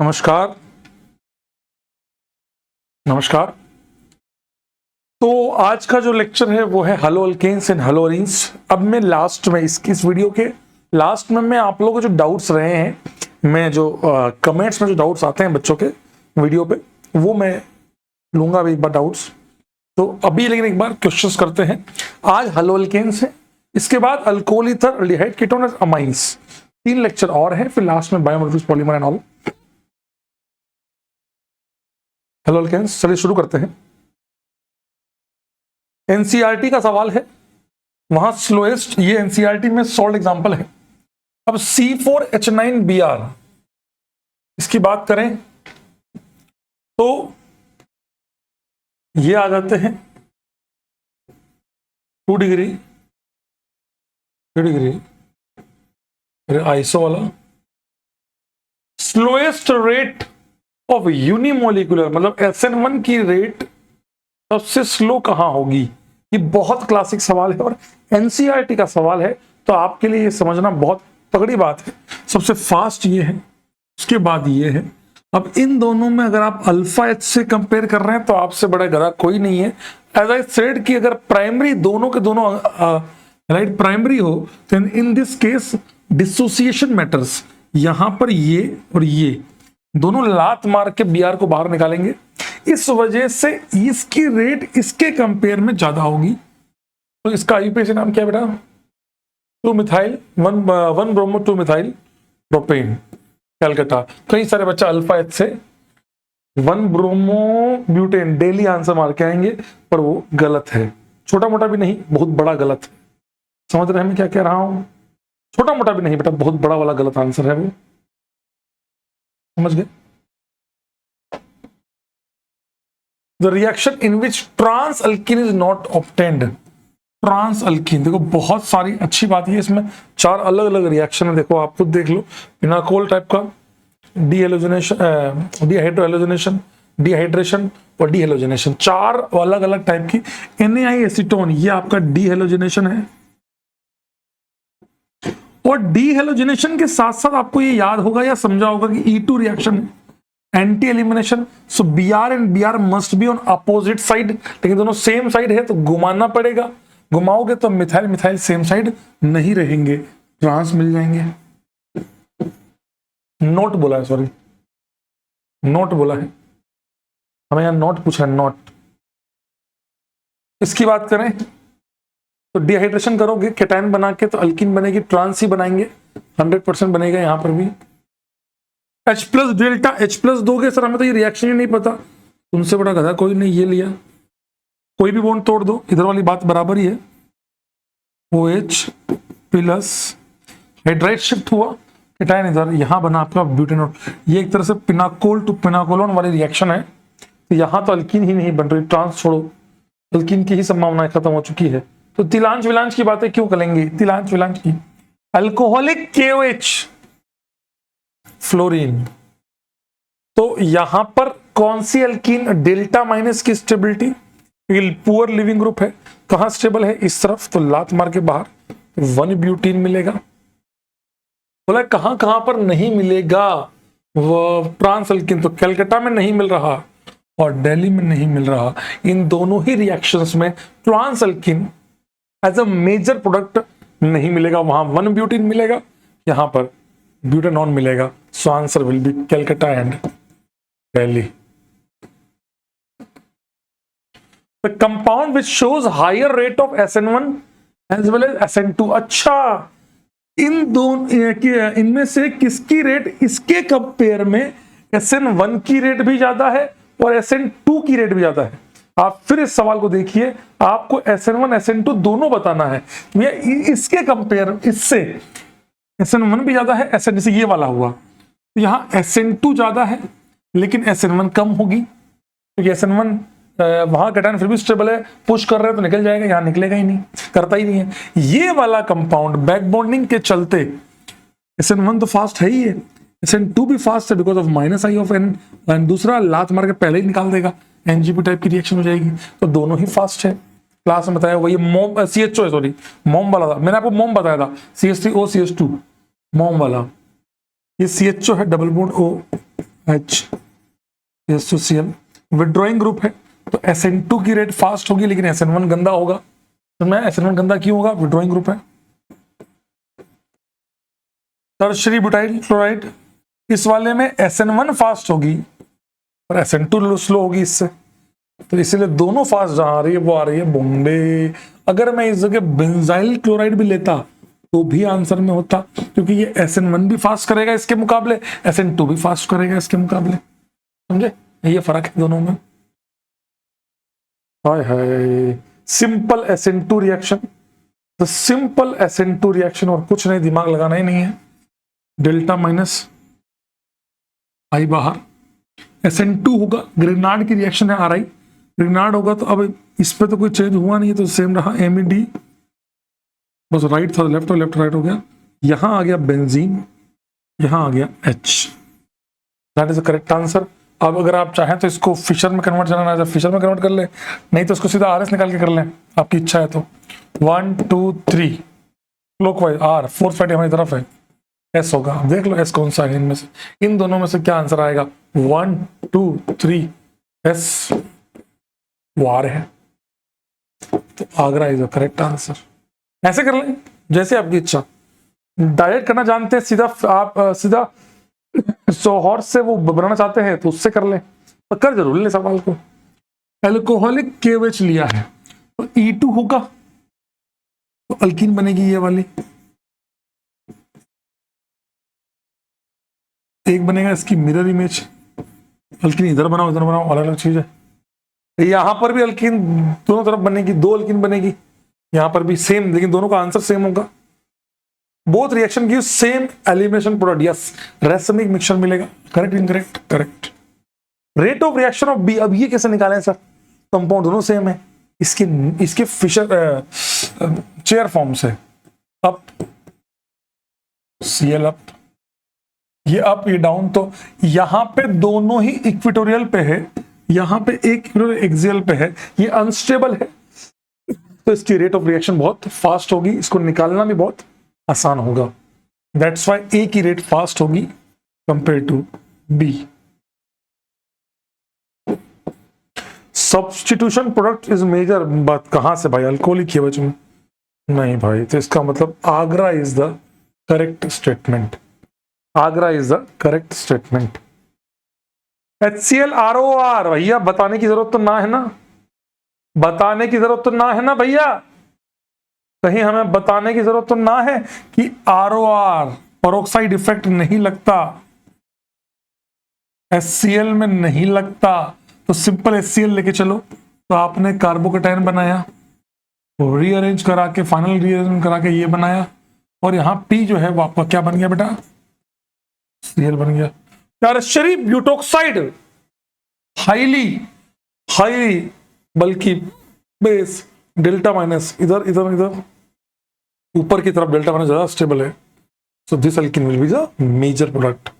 नमस्कार। नमस्कार। तो आज का जो लेक्चर है वो है haloalkanes and haloarenes. अब मैं लास्ट में इस वीडियो के लास्ट में मैं आप लोगों को जो डाउट्स रहे हैं, मैं जो कमेंट्स में जो डाउट्स आते हैं बच्चों के वीडियो पे, वो मैं लूंगा अभी एक बार डाउट्स। तो अभी लेकिन एक बार क्वेश्चंस करते हैं। आज हेलो अल्केन्स है, इसके बाद अल्कोहल ईथर, एल्डिहाइड, कीटोन और अमाइंस, 3 लेक्चर और हैं, फिर लास्ट में biomolecules, polymer and all. Haloalkanes, चलिए शुरू करते हैं। एनसीईआरटी का सवाल है, वहां स्लोएस्ट, ये एनसीईआरटी में सॉल्ट एग्जांपल है। अब C4H9Br इसकी बात करें तो ये आ जाते हैं 2 डिग्री 3 डिग्री, फिर आइसो वाला। स्लोएस्ट रेट ऑफ यूनिमोलिकुलर, मतलब SN1 की रेट सबसे स्लो कहां होगी, ये बहुत क्लासिक सवाल है और एनसीईआरटी का सवाल है, तो आपके लिए ये समझना बहुत तगड़ी बात है। सबसे फास्ट ये है, उसके बाद ये है। अब इन दोनों में अगर आप अल्फा एच से कंपेयर कर रहे हैं तो आपसे बड़ा गधा कोई नहीं है। एज आई सेड कि अगर प्राइमरी दोनों के दोनों राइट प्राइमरी हो तो in this case dissociation matters. यहां पर ये और ये दोनों लात मार के बीआर को बाहर निकालेंगे, इस वजह से इसकी रेट इसके कंपेयर में ज्यादा होगी। तो इसका आईयूपीएसी नाम क्या है बेटा? 2 methyl 1 bromo 2 methyl propane, Calcutta. कई सारे बच्चा अल्फा एच से 1 ब्रोमो ब्यूटेन डेली आंसर मार के आएंगे, पर वो गलत है। छोटा मोटा भी नहीं, बहुत बड़ा गलत है। समझ रहे हैं मैं क्या कह रहा हूं? छोटा मोटा भी नहीं बेटा, बहुत बड़ा वाला गलत आंसर है वो, समझ गए? The reaction in which trans alkene is not obtained. Trans alkene, देखो बहुत सारी अच्छी बात है इसमें, 4 अलग अलग रिएक्शन है। देखो आप खुद देख लो, पिनाकोल टाइप का, डीहेलोजिनेशन, डिहाइड्रोहेलोजिनेशन, डिहाइड्रेशन और डीहेलोजिनेशन, 4 अलग अलग टाइप की। NaI एसीटोन, ये आपका डीहेलोजिनेशन है। और डीहेलोजिनेशन के साथ साथ आपको ये याद होगा या समझा होगा कि E2 रिएक्शन है, anti elimination. So Br and Br must be on opposite side, लेकिन दोनों सेम साइड है तो घुमाना पड़ेगा। घुमाओगे तो मिथाइल मिथाइल सेम साइड नहीं रहेंगे, ट्रांस मिल जाएंगे। नोट बोला है, सॉरी नोट बोला है, हमें यहां नोट पूछा है, नोट। इसकी बात करें तो डिहाइड्रेशन करोगे केटायन बना के तो अल्कीन बनेगी, ट्रांस ही बनाएंगे, 100% बनेगा। यहां पर भी H plus delta, H plus दोगे सर हमें तो ये रिएक्शन ही नहीं पता, तुमसे बड़ा गधा कोई नहीं। ये लिया, कोई भी बॉन्ड तोड़ दो, इधर वाली बात बराबर ही है। OH प्लस हाइड्राइड शिफ्ट हुआ, केटायन इधर, यहां बना आपका ब्यूटेनॉल। ये एक तरह से पिनाकोल टू पिनाकोलोन वाली रिएक्शन है। तो यहां तो अल्कीन ही नहीं बन रही, ट्रांस छोड़ो, अल्कीन की ही संभावनाएं खत्म हो चुकी है। तो तिलांच विलांच की बातें क्यों करेंगे, तिलांच विलांच की। अल्कोहलिक KOH फ्लोरीन, तो यहां पर कौन सी अल्कीन, डेल्टा माइनस की स्टेबिलिटी, पुअर लिविंग ग्रुप है, कहां स्टेबल है, इस तरफ, तो लात मार के बाहर 1 ब्यूटीन मिलेगा। बोला कहां कहां पर नहीं मिलेगा वो ट्रांस अल्कीन, तो कलकत्ता में नहीं मिल रहा और दिल्ली में नहीं मिल रहा। इन दोनों ही रिएक्शंस में trans alkene as a major product नहीं मिलेगा, वहां 1 ब्यूटीन मिलेगा, यहां पर ब्यूटेनॉन मिलेगा। So answer will B Calcutta and Delhi. The compound which shows higher rate of SN1 as well as SN2। अच्छा, इन दोनों इनमें से किसकी रेट इसके कंपेयर में SN1 की रेट भी ज्यादा है और SN2 की रेट भी ज्यादा है? आप फिर इस सवाल को देखिए, आपको SN1 SN2 दोनों बताना है। इसके कंपेयर, इससे SN1 भी ज्यादा है, SN से ये वाला हुआ, तो यहां SN2 ज्यादा है लेकिन SN1 कम होगी, क्योंकि SN1 वहां केटायन फिर भी स्टेबल है, पुश कर रहे हैं तो निकल जाएगा, यहां निकलेगा ही नहीं, करता ही नहीं है। ये वाला कंपाउंड बैक बॉन्डिंग के चलते SN1 तो फास्ट है ही है, SN2 भी फास्ट है because of -I of N, and दूसरा लात मार के पहले ही निकाल देगा, NGP टाइप की रिएक्शन हो जाएगी, तो दोनों ही फास्ट है। क्लास में बताया हुआ ये मोम CHO है, सॉरी मोम वाला था, मैंने आपको मोम बताया था, CH3O CH2 मोम वाला, ये CHO है, double bond O HCl withdrawing group है, तो SN2 की रेट फास्ट होगी लेकिन SN1 गंदा होगा। तो मैं SN1 गंदा क्यों होगा? विड्रॉइंग ग्रुप है। टर्शरी ब्यूटाइल क्लोराइड, इस वाले में SN1 फास्ट होगी और SN2 स्लो होगी इससे, तो इसीलिए दोनों फास्ट जहां आ रही है वो आ रही है बॉम्बे। अगर मैं इस जगह बेंजाइल क्लोराइड भी लेता तो भी आंसर में होता, क्योंकि ये SN1 भी फास्ट करेगा इसके मुकाबले, SN2 भी फास्ट करेगा इसके मुकाबले। समझे? ये फर्क है दोनों में। हाय हाय, सिंपल SN2 रिएक्शन, तो सिंपल SN2 रिएक्शन और कुछ नहीं, दिमाग लगाना ही नहीं है। डेल्टा माइनस आई बाहर, SN2 होगा, ग्रेनाड की रिएक्शन है RI, ग्रेनाड होगा तो अब इस पे तो कोई चेंज हुआ नहीं है, तो सेम रहा MED, बस राइट था लेफ्ट और लेफ्ट राइट हो गया। यहां आ गया बेंजीन, यहां आ गया H, that is the correct answer. अब अगर आप चाहें तो इसको फिशर में कन्वर्ट करना है, फिशर में कन्वर्ट कर ले, नहीं तो इसको सीधा RS निकाल के कर लें, आपकी इच्छा है तो। 1 2 3 क्लॉकवाइज, R फोर्स फाइट हमारी तरफ है, S होगा। देख लो S कौन सा है इनमें से, इन दोनों में से क्या आंसर आएगा? 1 2 3 S, वो R है, तो Agra is the correct answer. ऐसे कर लें जैसे आपकी इच्छा, डायरेक्ट करना जानते हैं सीधा, आप सीधा सोहर से वो बनाना चाहते हैं तो उससे कर लें, तो कर जरूर ले सवाल को। एल्कोहलिक KOH लिया है तो E2 होगा, तो अल्कीन बनेगी ये वाली, एक बनेगा इसकी मिरर इमेज, अल्कीन इधर बनाओ इधर बनाओ, अलग अलग चीज है। यहां पर भी अल्कीन दोनों तरफ बनेगी, 2 अल्कीन बनेगी, यहां पर भी सेम, लेकिन दोनों का आंसर सेम होगा। Both reaction give same elimination product, yes, racemic mixture मिलेगा। Correct incorrect? Correct. Rate of reaction of B, अब ये कैसे निकालें सर? कंपाउंड दोनों सेम है, इसके फिशर चेयर फॉर्म से, अप Cl अप, ये अप ये डाउन, तो यहां पे दोनों ही इक्वेटोरियल पे है, यहां पे एक एक्सियल पे है, ये अनस्टेबल है, तो इसकी रेट ऑफ रिएक्शन बहुत फास्ट होगी, इसको निकालना भी बहुत आसान होगा। दैट्स व्हाई ए की रेट फास्ट होगी compare to B. Substitution product is major, बात कहां से भाई? अल्कोहलिक KOH में नहीं भाई, तो इसका मतलब Agra is the correct statement, Agra is the correct statement. HCl ROR, भैया बताने की जरूरत तो ना है ना, बताने की जरूरत तो ना है ना भैया, कहीं हमें बताने की जरूरत तो ना है कि ROR पेरोक्साइड इफेक्ट नहीं लगता, HCl में नहीं लगता, तो सिंपल HCl लेके चलो। तो आपने कार्बोकेटाइन बनाया, रीअरेंज करा के, फाइनल रीअरेंज करा के ये बनाया, और यहां P जो है वो आपका क्या बन गया बेटा? Cl बन गया। टर्शरी ब्यूटोक्साइड, हाईली बल्कि बेस, डेल्टा माइनस, इधर इधर इधर ऊपर की तरफ डेल्टा माइनस ज्यादा स्टेबल है, so this alkene will be the major product.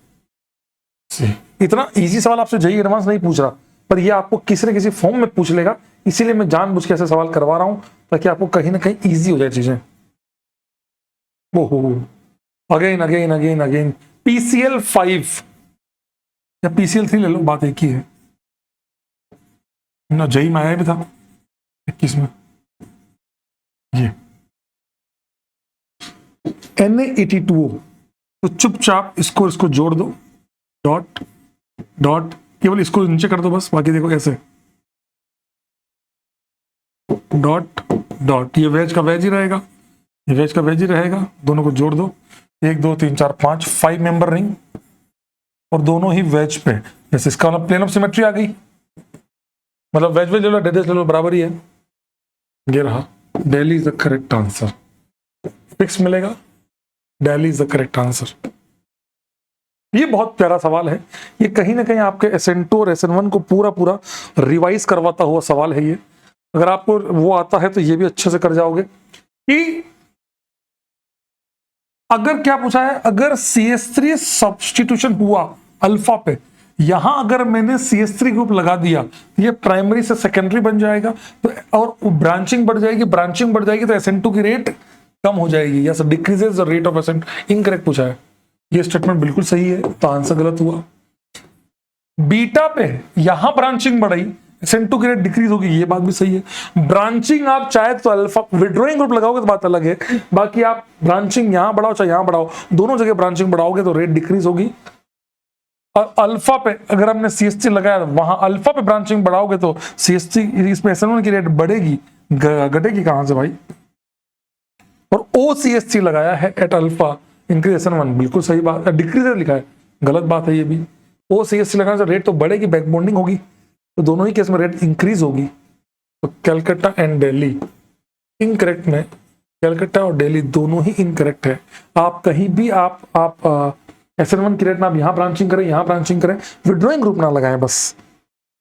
इतना इजी सवाल आपसे JEE एडवांस नहीं पूछ रहा, पर ये आपको किसी न किसी फॉर्म में पूछ लेगा, इसीलिए मैं जानबूझ के ऐसे सवाल करवा रहा हूं ताकि आपको कहीं ना कहीं इजी हो जाए चीजें। ओहो, again again again again PCl5 या PCl3 ले लो, बात एक ही है ना। JEE में आया भी था 21 में, ये Na82O, तो चुपचाप इसको जोड़ दो, डॉट डॉट, केवल इसको नीचे कर दो बस, बाकी देखो ऐसे डॉट डॉट, ये वेज का वेज ही रहेगा, ये वेज का वेज ही रहेगा, दोनों को जोड़ दो, 1 2 3 4 5, 5 मेंबर रिंग, और दोनों ही वेज पे, जैसे इसका मतलब प्लेन ऑफ सिमेट्री आ गई, मतलब वेज वेज ले लो, डेडेस ले लो, बराबर ही है। ये रहा, Delhi is the correct answer, fix मिलेगा, Delhi is the correct answer. ये बहुत प्यारा सवाल है, ये कहीं ना कहीं आपके SN2 और SN1 को पूरा पूरा रिवाइज करवाता हुआ सवाल है ये। अगर आपको वो आता है तो ये भी अच्छे से कर जाओगे कि अगर क्या पूछा है, अगर CH3 सब्स्टिट्यूशन हुआ अल्फा पे, यहां अगर मैंने CH3 ग्रुप लगा दिया, ये प्राइमरी से सेकेंडरी बन जाएगा, तो और ब्रांचिंग बढ़ जाएगी तो SN2 की रेट कम हो जाएगी, या decreases the rate of SN2। Incorrect पूछा है, ये स्टेटमेंट बिल्कुल सही है, तो आंसर गलत हुआ। बीटा पे यहां ब्रांचिंग बढ़ाई, SN2 की रेट डिक्रीज होगी, ये बात भी सही है। ब्रांचिंग आप चाहे तो अल्फा विड्रॉइंग ग्रुप लगाओगे तो बात अलग है, बाकी आप ब्रांचिंग यहां बढ़ाओ चाहे यहां बढ़ाओ, दोनों जगह ब्रांचिंग बढ़ाओगे तो रेट डिक्रीज होगी। और अल्फा पे अगर हमने CH3 लगाया, वहां अल्फा पे ब्रांचिंग बढ़ाओगे तो CH3 इसमें SN1 की रेट बढ़ेगी, घटेगी कहां से भाई। और OCH3 लगाया है एट अल्फा इंक्रीज SN1, बिल्कुल सही बात है, डिक्रीज लिखा है, गलत बात है ये भी। OCH3 लगाने से रेट तो बढ़ेगी, बैक बॉन्डिंग होगी, तो दोनों ही केस में रेट इंक्रीज होगी। तो कलकत्ता एंड दिल्ली इनकरेक्ट में, कलकत्ता और दिल्ली दोनों ही इनकरेक्ट है। आप कहीं भी आप SN1 की रेट में आप यहां ब्रांचिंग करें, यहां ब्रांचिंग करें, विड्रॉइंग ग्रुप ना लगाएं, बस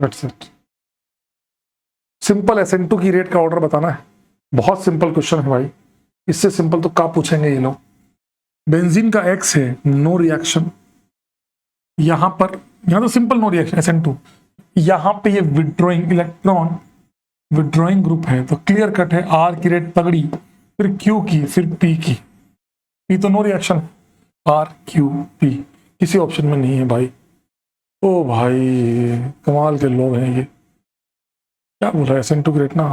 दैट्स इट। सिंपल SN2 की रेट का ऑर्डर बताना है, बहुत सिंपल क्वेश्चन है भाई, इससे सिंपल तो कब पूछेंगे ये लोग। बेंजीन का X है, नो रिएक्शन, यहां तो सिंपल नो रिएक्शन SN2, यहां पे ये विड्रॉइंग इलेक्ट्रॉन विड्रॉइंग ग्रुप है, तो क्लियर कट है R की रेट तगड़ी, फिर Q की, फिर P की, P तो no reaction, R Q P किसी ऑप्शन में नहीं है भाई। ओ भाई कमाल के लोग हैं ये, क्या बोल रहा है SN2 की रेट ना,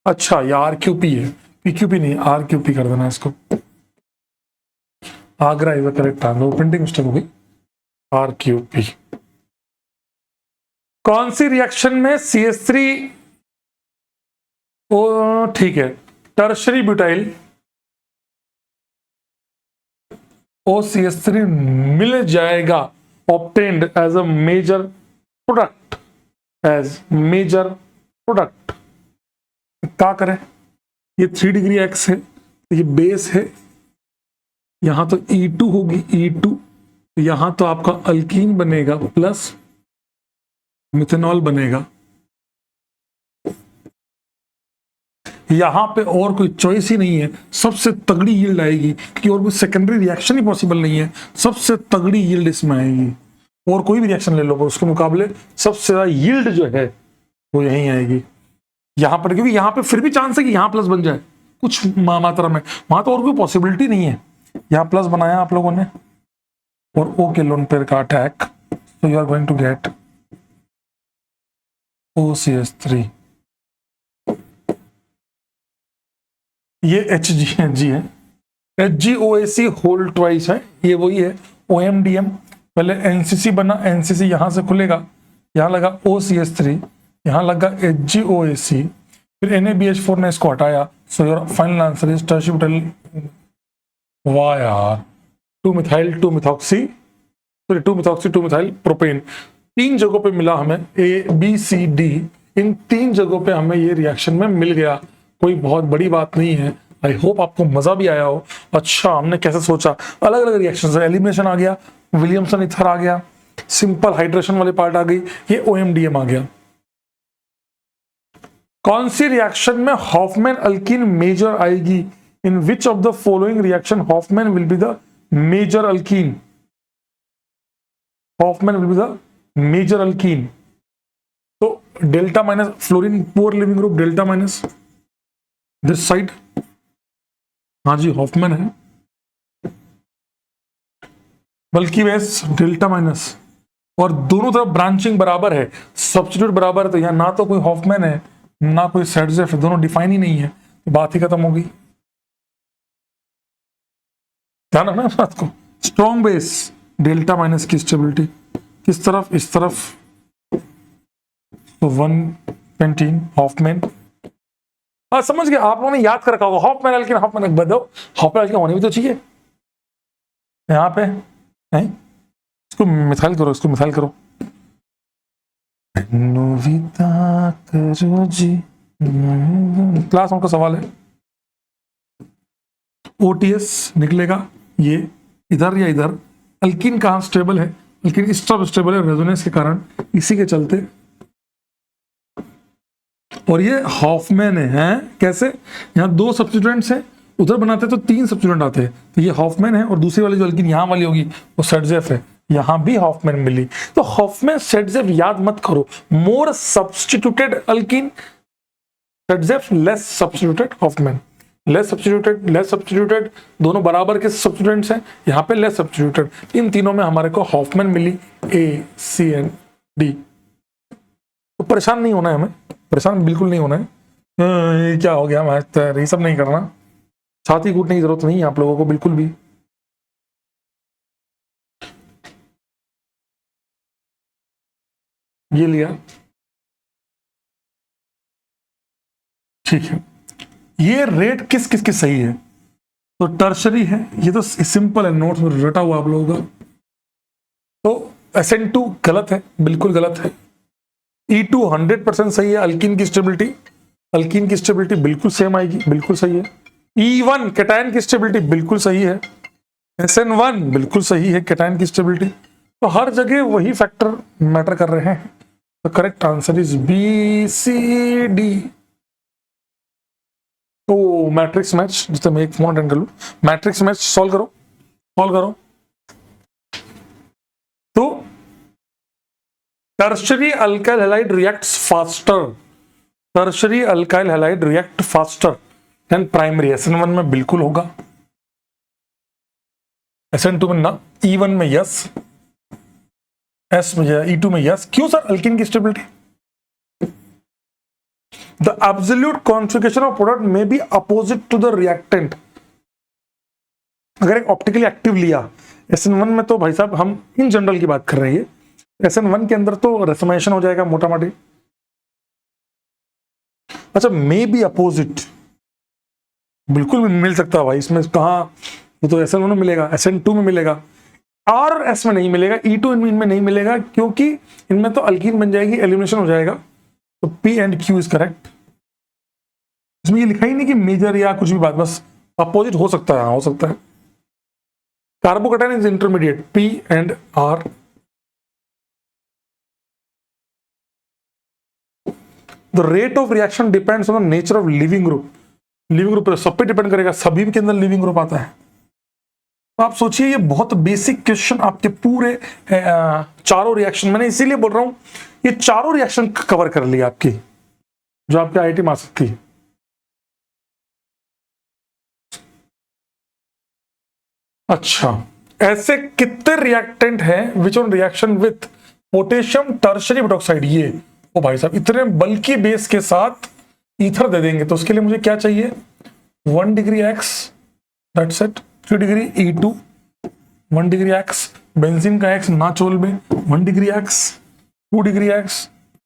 अच्छा ये RQP है, PQP नहीं, RQP कर देना इसको, Agra is the correct answer, printing mistake हो गई, RQP। कौन सी रिएक्शन में CH3 ओ ठीक है, टर्शरी ब्यूटाइल OCH3 मिल जाएगा, obtained as a major product, as major product. क्या करें, ये 3 डिग्री X है, ये बेस है, यहां तो E2 होगी, E2, यहां तो आपका अल्कीन बनेगा प्लस मिथेनॉल बनेगा, यहां पे और कोई चॉइस ही नहीं है, सबसे तगड़ी यील्ड आएगी, क्योंकि और कोई सेकेंडरी रिएक्शन ही पॉसिबल नहीं है, सबसे तगड़ी यील्ड इसमें आएगी। और कोई भी रिएक्शन ले लो उसके मुकाबले सबसे ज्यादा यील्ड जो है वो यहीं आएगी, यहां पर, क्योंकि यहां पे फिर भी चांस है कि यहां प्लस बन जाए कुछ मात्रा में, वहां तो और कोई पॉसिबिलिटी नहीं है। यहां प्लस बनाया आप लोगों ने और O के लोन पेयर का अटैक, तो you are going to get OCH3, ये HG है, HgOAC होल ट्वाइस है, ये वही है OMDM, पहले NCC बना, NCC यहां से खुलेगा, यहां लगा OCH3, यहां लगा HgOAC, फिर NaBH4 ने इसको हटाया, so your final answer is tertiary butyl, वाह यार, 2-मिथाइल 2-मिथॉक्सी, सॉरी 2-मिथॉक्सी 2-मिथाइल प्रोपेन, 3 जगहों पे मिला हमें, ABCD, इन 3 जगहों पे हमें ये रिएक्शन में मिल गया, कोई बहुत बड़ी बात नहीं है। आई होप आपको मजा भी आया हो। अच्छा हमने कैसे सोचा, अलग अलग रिएक्शन, एलिमिनेशन आ गया, विलियमसन ईथर आ गया, सिंपल हाइड्रेशन वाली पार्ट आ गई, ये OMDM आ गया। कौन सी रिएक्शन में हॉफमैन अल्कीन मेजर आएगी, in which of the following reaction Hofmann will be the major alkene, Hofmann will be the major alkene, तो delta minus fluorine poor leaving group, delta minus this side, हाँ जी Hoffmann है, बल्कि base delta minus, और दोनों तरफ branching बराबर है, सब्स्टिट्यूट बराबर है, तो यहां ना तो कोई हॉफमैन है ना कोई सेडजेफ है, दोनों डिफाइन ही नहीं है, तो बात ही खत्म होगी। ध्यान रखना इस बात को, स्ट्रॉन्ग बेस डेल्टा माइनस की स्टेबिलिटी किस तरफ, इस तरफ, तो 1 हॉफमैन, समझ गए आप लोगों ने, याद कर रखा होगा हॉफमैन अल्कीन, हॉफमैन बदो, हॉफमैन अल्कीन होनी भी तो चाहिए यहाँ पे, नहीं इसको मिथाइल करो, इसको मिथाइल करो, नोविता करो जी, क्लास 1 का सवाल है, OTS निकलेगा ये इधर या इधर, अल्कीन कहाँ स्टेबल है, अल्कीन इस तरफ स्टेबल है रेजोनेंस के कारण, इसी के चलते, और ये हॉफमैन है, कैसे, यहाँ 2 सब्स्टिट्यूएंट्स हैं, उधर बनाते तो 3 सब्स्टिट्यूएंट आते हैं, तो ये हॉफमैन है, और दूसरी वाली जो अल्कीन यहाँ वाली होगी वो सेडजेफ है, यहां भी हॉफमैन मिली, तो हॉफमैन सेडजेफ याद मत करो, more substituted alkene Saytzeff, less substituted Hofmann, less substituted, दोनों बराबर के सब्स्टिट्यूटेंट्स हैं, यहाँ पे लेस सब्स्टिट्यूटेड। इन तीनों में हमारे को हॉफमैन मिली ए, सी एंड डी। तो परेशान नहीं होना है हमें, परेशान बिल्कुल नहीं होना है। ये क्या हो गया, मैथ ये सब नहीं करना, छाती कूटने की जरूरत नहीं है आप लोगों को बिल्कुल भी। ये लिया, ठीक है। ये रेट किस किस की सही है? तो टर्शरी है, ये तो सिंपल है, नोट्स में रटा हुआ आप लोगों का। तो SN2 गलत है, बिल्कुल गलत है। E2 100% सही है। अल्कीन की स्टेबिलिटी बिल्कुल सेम आएगी, बिल्कुल सही है। E1 कैटायन की स्टेबिलिटी बिल्कुल सही है। SN1 बिल्कुल सही है कैटायन की स्टेबिलिटी। तो हर जगह वही फैक्टर मैटर कर रहे हैं। तो करेक्ट आंसर इज BCD। तो मैट्रिक्स मैच, जिससे मैं एक फोन अटेंड कर लूं, मैट्रिक्स मैच सॉल्व करो। तो tertiary alkyl halide reacts faster than primary. SN1 में बिल्कुल होगा, SN2 में ना। E1 में यस, E2 में यस। क्यों सर? अल्कीन की stability. The absolute concentration of product may be opposite to the reactant। अगर एक ऑप्टिकली एक्टिव लिया SN1 में, तो भाई साहब हम इन जनरल की बात कर रहे हैं। SN1 के अंदर तो रेसमेशन हो जाएगा मोटा मोटी। अच्छा, मे बी अपोजिट, बिल्कुल मिल सकता है भाई इसमें। कहा तो SN1 में मिलेगा, SN2 में मिलेगा, RS में नहीं मिलेगा, E2 इनमें नहीं मिलेगा, क्योंकि इनमें तो अल्कीन बन जाएगी, एलिमिनेशन हो जाएगा। तो P and Q is correct. इसमें ये लिखा ही नहीं कि मेजर या कुछ भी बात, बस अपोजिट हो सकता है, हो सकता है। Carbocation is intermediate, P and R। The rate of reaction depends on the nature of leaving group. Leaving group सब पे डिपेंड करेगा, सभी के अंदर लिविंग ग्रुप आता है। तो आप सोचिए, ये बहुत बेसिक क्वेश्चन आपके पूरे चारों रिएक्शन, मैंने इसीलिए बोल रहा हूं ये चारों रिएक्शन कवर कर लिया आपकी, जो आपके IIT में आ सकती है। अच्छा, ऐसे कितने रिएक्टेंट हैं which on reaction with potassium tertiary butoxide? ये ओ भाई साहब, इतने बल्कि बेस के साथ ईथर दे देंगे, तो उसके लिए मुझे क्या चाहिए? 1 degree X, that's it. 3 degree E2, 1 degree X, benzene का X ना चोल में, 1 degree X, 2 degree X,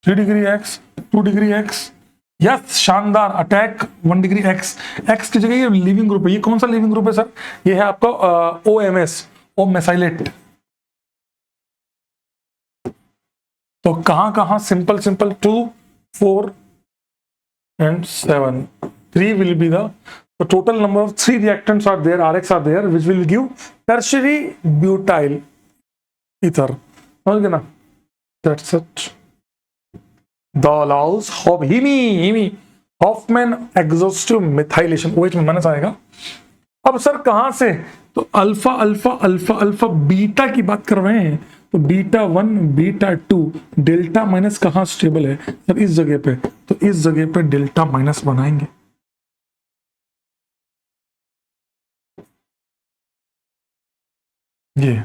3 degree X, 2 degree X। Yes, शानदार अटैक। 1 डिग्री X की जगह ये लिविंग ग्रुप है। ये कौन सा लिविंग ग्रुप है सर? ये है आपका OMS, ओ मेसाइलेट। तो कहां कहां? Simple 2, 4 and 7। 3 will be the total number of 3 reactants are there, RX are there, which will give tertiary butyl ether। समझ गए ना? That's it। The laws of Hofmann exhaustive methylation, OH में माइनस आएगा। अब sir कहां से? तो alpha alpha alpha alpha beta की बात कर रहे हैं, तो β1 β2 डेल्टा माइनस कहां स्टेबल है सर? इस जगह पे। तो इस जगह पे डेल्टा माइनस बनाएंगे। ये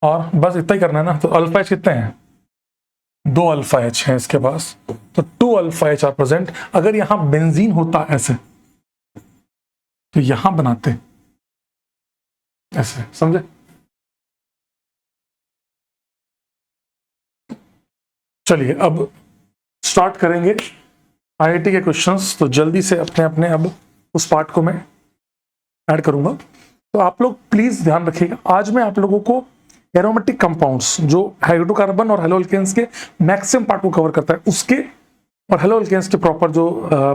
और बस इतना ही करना है ना। तो अल्फा एच कितने हैं? 2 अल्फा एच है इसके पास, तो 2 अल्फा एच आर प्रेजेंट। अगर यहां बेंजीन होता ऐसे, तो यहां बनाते ऐसे, समझे? चलिए अब स्टार्ट करेंगे IIT के क्वेश्चंस। तो जल्दी से अपने अपने अब उस पार्ट को मैं ऐड करूंगा। तो आप लोग प्लीज ध्यान रखिएगा, आज मैं आप लोगों को एरोमेटिक कंपाउंड्स, जो हाइड्रोकार्बन और हेलोअल्केन्स के मैक्सिमम पार्ट को कवर करता है, उसके और हेलोअल्केन्स के प्रॉपर जो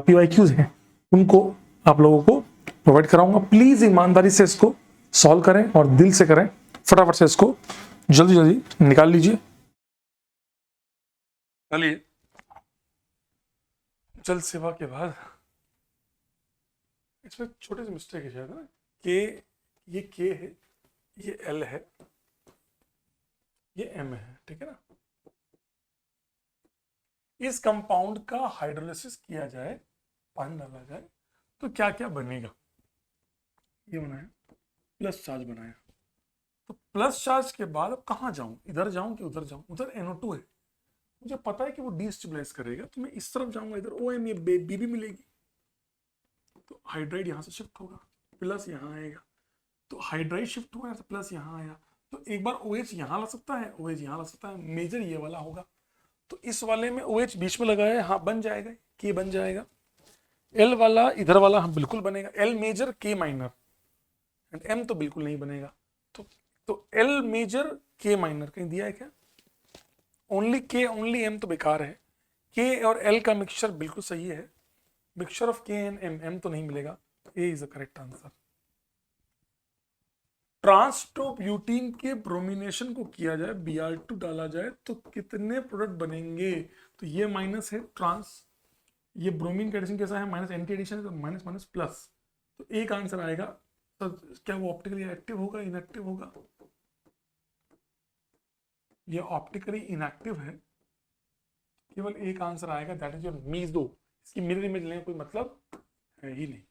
PYQs हैं, उनको आप लोगों को प्रोवाइड कराऊंगा। प्लीज ईमानदारी से इसको सॉल्व करें और दिल से करें, फटाफट से इसको जल्दी जल्दी निकाल लीजिए। चलिए, जल सेवा के बाद इसमें छोटी सी मिस्टेक है शायद ना, के, ये के है, ये L है, ये M है, ठीक है ना। इस कंपाउंड का हाइड्रोलिसिस किया जाए, पानी डाला जाए, तो क्या क्या बनेगा, ये बनाया प्लस चार्ज बनाया, तो प्लस चार्ज के बाद अब कहाँ जाऊं, इधर जाऊं कि उधर जाऊं, उधर NO2 है, मुझे पता है कि वो डीस्टेबलाइज करेगा, तो मैं इस तरफ जाऊंगा, इधर OM ये बी भी मिलेगी, तो हाइड्राइड यहाँ से शिफ्ट होगा, प्लस यहाँ आएगा, तो हाइड्राइड शिफ्ट हुआ तो प्लस यहाँ आया, तो एक बार OH यहाँ ला सकता है, OH यहाँ ला सकता है, मेजर ये वाला होगा, तो इस वाले में OH बीच में लगाया है, हाँ बन जाएगा, K बन जाएगा, L वाला इधर वाला हाँ बिल्कुल बनेगा, L मेजर K माइनर, एंड M तो बिल्कुल नहीं बनेगा, तो L मेजर K माइनर कहीं दिया है क्या, ओनली K ओनली M तो बेकार है, K और L का मिक्सचर बिल्कुल सही है, mixture of K and M तो नहीं मिलेगा, A is the correct answer. Trans two butene के ब्रोमिनेशन को किया जाए, Br2 डाला जाए तो कितने प्रोडक्ट बनेंगे, तो ये माइनस है ट्रांस, ये ब्रोमीन का एडिशन कैसा है, माइनस एंटी एडिशन है, तो माइनस माइनस प्लस, तो एक आंसर आएगा, तो क्या वो ऑप्टिकली एक्टिव होगा इनएक्टिव होगा, ये ऑप्टिकली इनएक्टिव है, केवल एक आंसर आएगा, दैट इज योर मीजो, इसकी मिरर इमेज लेने कोई मतलब है ही नहीं।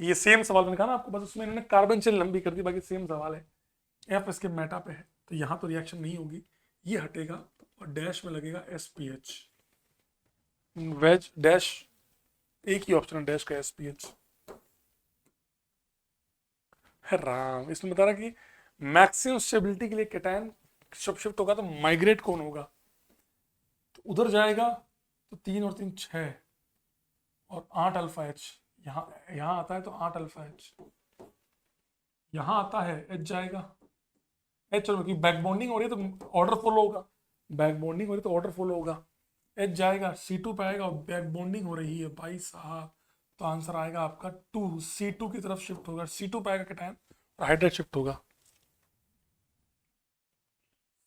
ये सेम सवाल मैंने कहा ना आपको, बस उसमें इन्होंने कार्बन चेन लंबी कर दी, बाकी सेम सवाल है, F इसके मेटा पे है, तो यहाँ तो रिएक्शन नहीं होगी, ये हटेगा और डैश में लगेगा SPH, वेज डैश, एक ही ऑप्शन है डैश का SPH, है राम, इसमें बता रहा कि मैक्सिमम स्टेबिलिटी के लिए कैटायन जब शिफ्ट होगा तो माइग्रेट कौन होगा, तो उधर जाएगा तो 3 और 3 6 और 8 अल्फा H, यहाँ आता है तो 8 अल्फा H, यहाँ आता है H जाएगा, H चलो कि बैक बॉन्डिंग हो रही है तो ऑर्डर फॉलो होगा, बैक बॉन्डिंग हो रही है तो ऑर्डर फॉलो होगा, H जाएगा C2 पे आएगा और बैक बॉन्डिंग हो रही है भाई साहब, तो आंसर आएगा आपका 2, C2 की तरफ शिफ्ट होगा, C2 पे आएगा कैटायन और हाइड्रेट शिफ्ट होगा,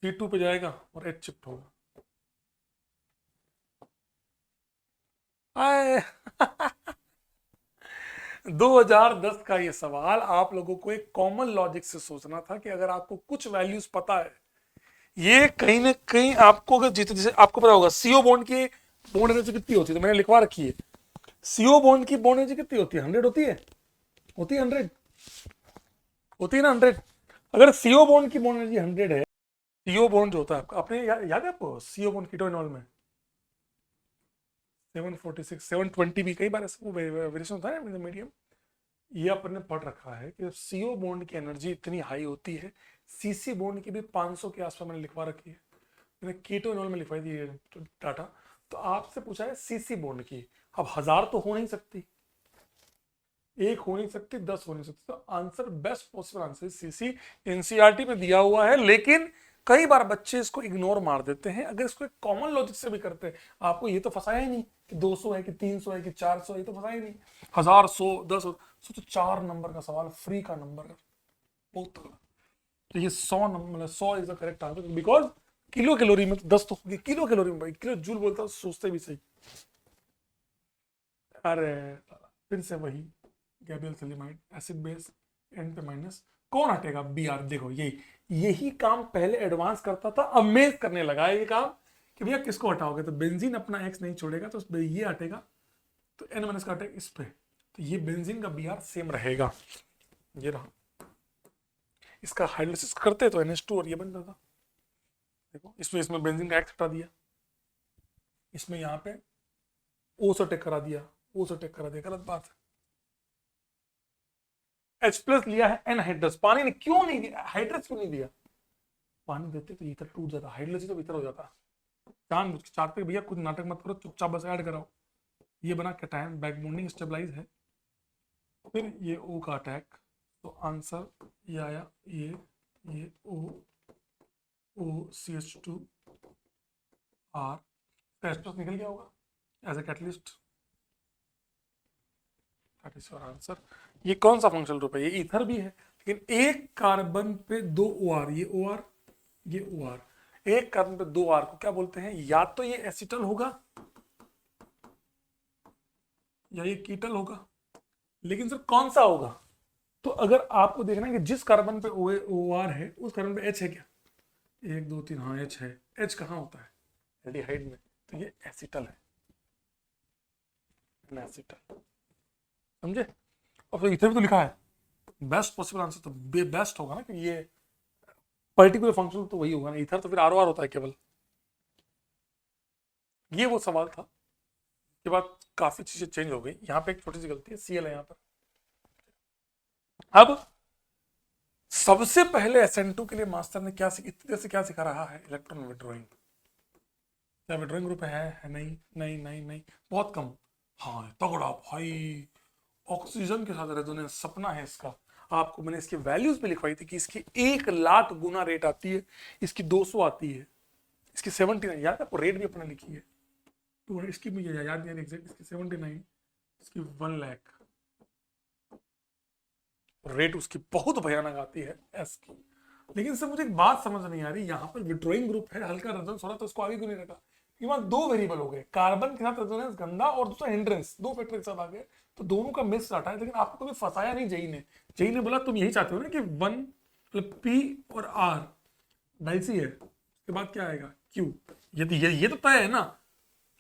C2 पे जाएगा और H शिफ्ट होगा, आए 2010 का ये सवाल आप लोगों को एक कॉमन लॉजिक से सोचना था कि अगर आपको कुछ वैल्यूज पता है, ये कहीं ना कहीं आपको अगर जैसे आपको पता होगा CO बॉन्ड की बॉन्ड एनर्जी कितनी होती है, तो मैंने लिखवा रखी है, CO बॉन्ड की बॉन्ड एनर्जी कितनी होती है, 100 होती है, 100 होती है ना 100, अगर CO बॉन्ड की बॉन्ड एनर्जी 100 है, CO बॉन्ड जो होता है आपका अपने याद है आपको, CO बॉन्ड कीटोइनॉल में 746 720 भी कई बार ऐसा वेरिएशन होता है मीडियम, ये अपने पढ़ रखा है कि CO बॉन्ड की एनर्जी इतनी हाई होती है, CC बॉन्ड की भी 500 के आसपास मैंने लिखवा रखी है, मैंने कीटोइनॉल में लिखवाई थी डाटा, तो आपसे पूछा है CC बॉन्ड की, अब 1000 तो हो नहीं सकती, 1 हो नहीं सकती, 10 हो नहीं सकती, तो answer best possible answer CC, NCERT में दिया हुआ है, लेकिन कई बार बच्चे इसको इग्नोर मार देते हैं, अगर इसको एक कॉमन लॉजिक से भी करते हैं, आपको ये तो फंसाया ही नहीं कि 200 है कि 300 है कि 400 है, ये तो फंसाया ही नहीं, 1000 100 10 तो 4 नंबर का सवाल, फ्री का नंबर है, बहुत तगड़ा, तो ये 100 number 100 is the correct answer, because kilo calorie में तो 10 तो होगी, किलो कैलोरी में भाई, किलो जूल बोलता है सोचते भी सही, अरे फिर से वही गैब्रियल सेलेमाइड एसिड बेस एंड पे माइनस, कौन हटेगा, Br, देखो यही काम पहले एडवांस करता था, अब मेज करने लगा है ये काम कि भैया किसको हटाओगे, तो बेंजीन अपना X नहीं छोड़ेगा, तो ये हटेगा, तो N माइनस का हटेगा इस पे, तो ये बेंजीन का Br सेम रहेगा, ये रहा, इसका हाइड्रोलिसिस करते तो NH2 और ये बन जाता, देखो इसमें बेंजीन का X हटा दिया, इसमें यहाँ पे O से टेक करा दिया, O से टेक करा दिया, गलत बात है, H प्लस लिया है एनहाइड्रस, पानी ने क्यों नहीं दिया, हाइड्रस क्यों नहीं दिया, पानी देते तो ईथर टूट जाता, हाइड्रोजन तो ईथर हो जाता, जानबूझ के चाहते भैया कुछ नाटक मत करो, चुपचाप बस ऐड कराओ, ये बना कैटायन, बैक बॉन्डिंग स्टेबलाइज है, फिर ये O का अटैक, तो आंसर ये आया, ये O CH2 R, एस्ट्रस निकल गया होगा as a catalyst, that is your answer. ये कौन सा फंक्शनल ग्रुप है, ये ईथर भी है, लेकिन एक कार्बन पे 2 OR, ये OR ये OR, एक कार्बन पे 2 R को क्या बोलते हैं, या तो ये एसिटल होगा या ये कीटल होगा, लेकिन सर कौन सा होगा, तो अगर आपको देखना है कि जिस कार्बन पे OR है उस कार्बन पे H है क्या, 1 2 3, हाँ H है, H कहाँ होता है एल्डिहाइड में, तो ये एसिटल है, एन एसिटल, समझे। और फिर इथर भी तो लिखा है, बेस्ट पॉसिबल आंसर तो बेस्ट होगा ना, कि ये पर्टिकुलर फंक्शन तो वही होगा ना, इथर तो फिर आर होता है केवल। ये वो सवाल था, के बाद काफी चीजें चेंज हो गई। यहाँ पे एक छोटी सी गलती है, सीएल है यहाँ पर। अब सबसे पहले SN2 के लिए मास्टर ने क्या इतनी देर से क्या सिखा रहा है, इलेक्ट्रॉन विड्रॉइंग। क्या विड्रॉइंग ग्रुप है नहीं नहीं नहीं नहीं, बहुत कम। हाँ तगड़ा भाई, ऑक्सीजन के साथ रेजोनेंस सपना है इसका। आपको मैंने इसकी वैल्यूज भी लिखवाई थी कि इसकी 1,00,000 गुना रेट आती है, इसकी 200 आती है, इसकी 79 याद है आपको, रेट भी अपने लिखी है। तो इसकी मुझे याद नहीं एग्जैक्ट, इसकी 79, इसकी 1,00,000, रेट उसकी बहुत भयानक आती है एस की। लेकिन सर मुझे एक बात समझ नहीं आ रही, यहाँ पर विड्रॉइंग ग्रुप है, हल्का रेजोनेंस हो रहा, तो इसको आगे क्यों नहीं रखा। वहां दो वेरिएबल हो गए, कार्बन के साथ रेजोनेंस गंदा और दूसरा हिंड्रेंस, दो फैक्टर के साथ आ गए, तो दोनों का मिक्स डाटा है। लेकिन आपको कभी फंसाया नहीं जेई ने। जेई ने बोला तुम यही चाहते हो ना कि 1 पी और आर डाइसी है, उसके बाद क्या आएगा क्यू। ये तो तय है ना।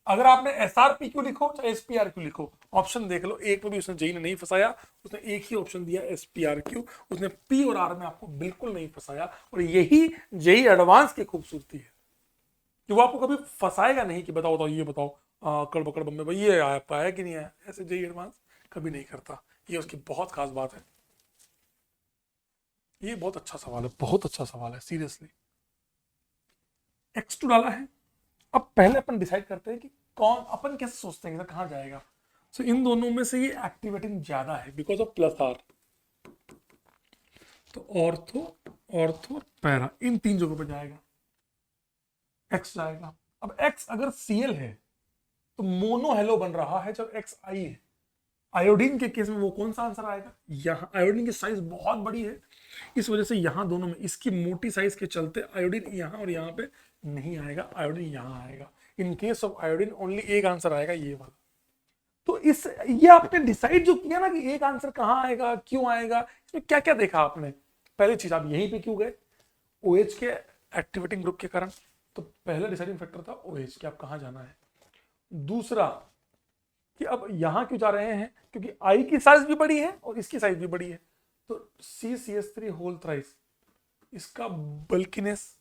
अगर आपने एसआरपी क्यू लिखो चाहे एसपीआर क्यू लिखो, ऑप्शन देख लो, एक में भी उसने जेई ने नहीं फंसाया, उसने एक ही ऑप्शन दिया एसपीआर क्यू, उसने पी और आर में आपको बिल्कुल नहीं फंसाया। और यही जेई एडवांस की खूबसूरती है कि वो आपको कभी फंसाएगा नहीं कि बताओ बताओ ये बताओ कड़ पकड़ बम्बे भाई ये आपका आया कि नहीं आया, ऐसे जेई एडवांस कभी नहीं करता। ये उसकी बहुत खास बात है। ये बहुत अच्छा सवाल है, बहुत अच्छा सवाल है सीरियसली। X2 डाला है। अब पहले अपन डिसाइड करते हैं कि कौन, अपन कैसे सोचते हैं कि कहां जाएगा। सो इन दोनों में से ये एक्टिवेटिंग ज्यादा है बिकॉज ऑफ प्लस आर, तो ऑर्थो ऑर्थो पैरा इन तीन जगहों पे जाएगा, एक्स जाएगा। अब एक्स अगर सीएल है तो मोनो हेलो बन रहा है जब एक्स आई है। आयोडीन के केस में वो कौन सा आंसर आएगा, यहाँ आयोडीन की साइज बहुत बड़ी है, इस वजह से यहां दोनों में इसकी मोटी साइज के चलते आयोडीन यहां और यहां पे नहीं आएगा, आयोडीन यहां आएगा। In case of iodine only एक आंसर आएगा, ये वाला। तो इस ये आपने डिसाइड जो किया ना कि एक आंसर कहां आएगा क्यों आएगा, इसमें क्या क्या देखा आपने। पहली चीज आप यहीं पे क्यों गए, OH के एक्टिवेटिंग ग्रुप के कारण, तो पहला डिसाइडिंग फैक्टर था OH कि आप कहां जाना है। दूसरा कि अब यहां क्यों जा रहे हैं, क्योंकि आई की साइज भी बड़ी है और इसकी साइज भी बड़ी है, तो CCH3 होल थ्राइस इसका बल्किनेस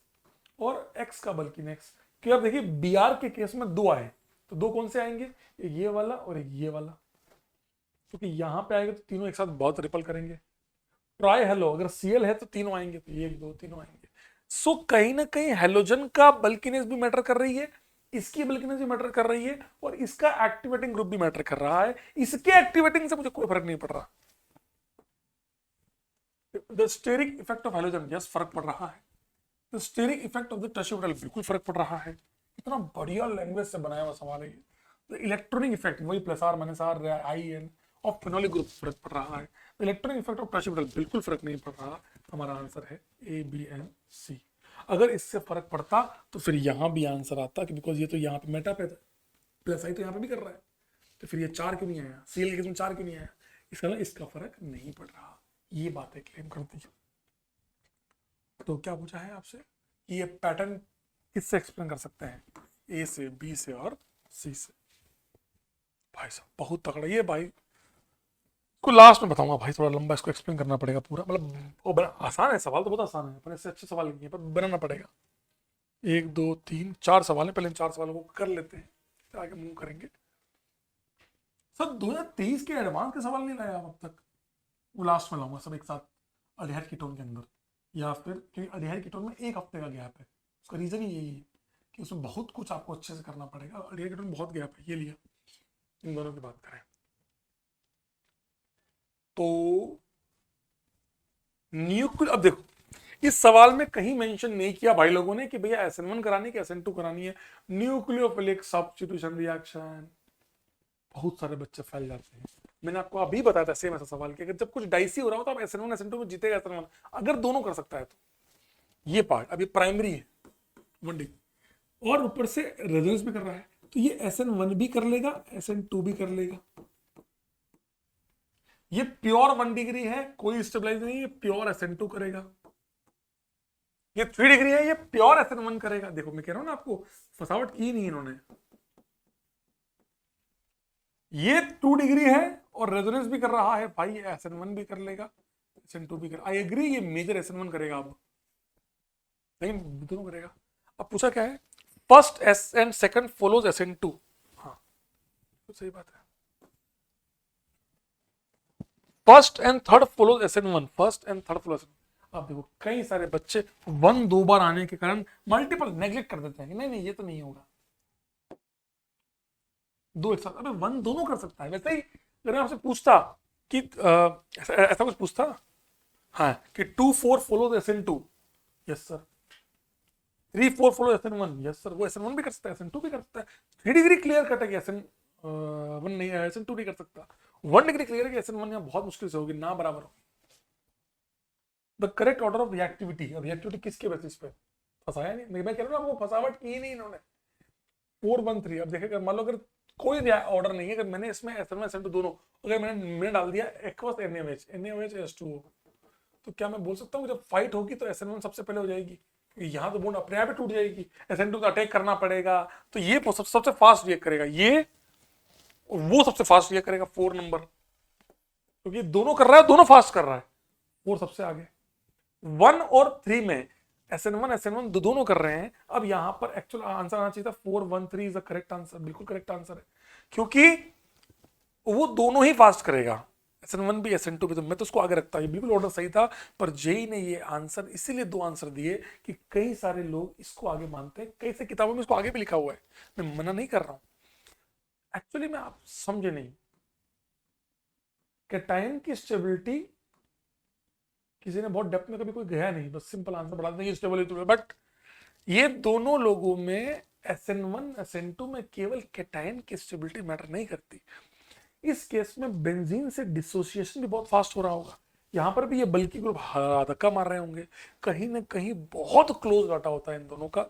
और एक्स का बल्किनेस। कि अब देखिए बीआर के केस में दो आए, तो दो कौन से आएंगे, एक ये वाला और एक ये वाला, क्योंकि यहां पे आएंगे तो तीनों एक साथ बहुत रिपल करेंगे। ट्राई हेलो अगर सीएल है तो तीनों आएंगे, तो एक दो तीनों आएंगे। सो कहीं ना कहीं हेलोजन का बल्किनेस भी मैटर कर रही है, इसकी बल्किनेस भी मैटर कर रही है, और इसका एक्टिवेटिंग ग्रुप भी मैटर कर रहा है। इसके एक्टिवेटिंग से मुझे कोई फर्क नहीं पड़ रहा। The steric effect of halogen, yes फर्क पड़ रहा है। The steric effect of the tertiary बिल्कुल फर्क पड़ रहा है। इतना बढ़िया लैंग्वेज से बनाया हुआ सवाल है ये। द इलेक्ट्रॉनिक इफेक्ट वही plus R minus R I N of phenolic group फर्क पड़ रहा है। इलेक्ट्रॉनिक इफेक्ट ऑफ टर्शियल बिल्कुल फर्क नहीं पड़ रहा। हमारा आंसर है ए बी एंड सी। अगर इससे फर्क पड़ता तो फिर यहां भी आंसर आता कि बिकॉज ये तो यहाँ पे मेटा पे था, प्लस आई तो यहाँ पे भी कर रहा है, तो फिर ये 4 क्यों नहीं आया, सीएल के केस में 4 क्यों नहीं आया, इसका मतलब इसका फर्क नहीं पड़ रहा। ये बातें क्लेम करती है। तो क्या पूछा है आपसे, ये पैटर्न किससे एक्सप्लेन कर सकते हैं, ए से बी से और सी से। भाई साहब बहुत तगड़ा ये भाई, को लास्ट में बताऊंगा भाई, थोड़ा लंबा इसको एक्सप्लेन करना पड़ेगा पूरा, मतलब वो बड़ा आसान है, सवाल तो बहुत आसान है, पर इससे अच्छे सवाल नहीं है, पर बनाना पड़ेगा। 1 2 3 4 सवाल है, पहले इन 4 सवालों को कर लेते हैं, फिर आगे मूव करेंगे। सर 2023 के एडवांस के सवाल नहीं लाया अब तक, वो लास्ट में लाऊंगा सब एक साथ अडेहाइड कीटोन के अंदर, या फिर क्योंकि अडेहाइड कीटोन में 1 हफ्ते का गैप है, उसका रीजन ही यही है कि उसमें बहुत कुछ आपको अच्छे से करना पड़ेगा। अडेहाइड कीटोन में बहुत गैप है, ये लिया। इन दोनों की बात करें तो न्यूक्लियर, अब देखो इस सवाल में कहीं मेंशन नहीं किया भाई लोगों ने कि भैया SN1 करानी है कि SN2 करानी है। न्यूक्लियोफिलिक सब्स्टिट्यूशन रिएक्शन, बहुत सारे बच्चे फैल जाते हैं। मैंने आपको अभी बताया था सेम ऐसा सवाल कि अगर जब कुछ डाइसी हो रहा हो तो आप SN1 SN2 में जीतेगा SN1, अगर दोनों कर सकता है तो। ये पार्ट अभी प्राइमरी है वनडी, और ऊपर से रेजोनेंस भी कर रहा है, तो ये SN1 भी कर लेगा SN2 भी कर लेगा। ये प्योर 1 डिग्री है, कोई स्टेबलाइज नहीं, ये प्योर SN2 करेगा। ये 3 डिग्री है, ये प्योर SN1 करेगा। देखो मैं कह रहा हूं ना आपको, फसावट की नहीं इन्होंने। ये 2 डिग्री है और रेजोनेंस भी कर रहा है भाई, SN1 भी कर लेगा, SN2 भी कर, आई एग्री ये मेजर SN1 करेगा अब, लेकिन दोनों करेगा। अब पूछा क्या है, first S and second follows SN2, हाँ तो सही बात है। First and third follows SN1, first and third follows. अब देखो कई सारे बच्चे 1 2 बार आने के कारण मल्टीपल नेग्लेक्ट कर देते हैं कि नहीं नहीं ये तो नहीं होगा, 2 एक साथ, अबे 1 दोनों कर सकता है। वैसे ही अगर मैं आपसे पूछता कि ऐसा कुछ पूछता, हाँ कि 2 4 follows SN2, yes sir, 3 4 follow SN1, yes sir, वो SN1 भी कर सकता है, SN2 भी कर सकता है। 3 डिग्री क्लियर कट है, SN1 नहीं, SN2 नहीं कर सकता। 1 डिग्री क्लियर है कि SN1 यहाँ बहुत मुश्किल से होगी, ना बराबर हो। The correct order of reactivity, reactivity किसके बेसिस पे, फंसाया नहीं, मैं कह रहा हूँ ना, वो फंसावट की नहीं इन्होंने। 4 1 3, अब देखिए मान लो अगर कोई ऑर्डर नहीं है, अगर मैंने इसमें SN1 SN2 दोनों, अगर मैंने डाल दिया एक्वस NaOH H2O, तो क्या मैं बोल सकता हूँ जब फाइट होगी तो SN1 सबसे पहले हो जाएगी, यहाँ तो बॉन्ड अपने आप ही टूट जाएगी, SN2 को अटैक करना पड़ेगा, तो ये सबसे फास्ट रिएक्ट करेगा, ये वो सबसे फास्ट रिएक्ट करेगा 4 नंबर, क्योंकि दोनों कर रहा है, दोनों फास्ट कर रहा है, 4 सबसे आगे। 1 और 3 में SN1 दोनों कर रहे हैं। अब यहां पर एक्चुअल आंसर आना चाहिए था 4 1 3 इज द करेक्ट आंसर, बिल्कुल करेक्ट आंसर है, क्योंकि वो दोनों ही फास्ट करेगा, SN1 भी SN2 भी, तो मैं तो उसको आगे रखता, ये बिल्कुल ऑर्डर सही था। पर जेई ने ये आंसर इसीलिए 2 आंसर दिए कि कई सारे लोग इसको आगे मानते हैं, कई से किताबों में इसको आगे भी लिखा हुआ है, मैं मना नहीं कर रहा हूं। एक्चुअली में आप समझे नहीं, कैटायन की स्टेबिलिटी किसी ने बहुत डेप्थ में कभी कोई गया नहीं, बस सिंपल आंसर बढ़ा देंगे स्टेबिलिटी, बट ये दोनों लोगों में SN1 SN2 में केवल कैटायन की स्टेबिलिटी मैटर नहीं करती। इस केस में बेंजीन से डिसोसिएशन भी बहुत फास्ट हो रहा होगा, यहां पर भी ये बल्कि ग्रुप धक्का मार रहे होंगे, कहीं ना कहीं बहुत क्लोज डाटा होता है इन दोनों का।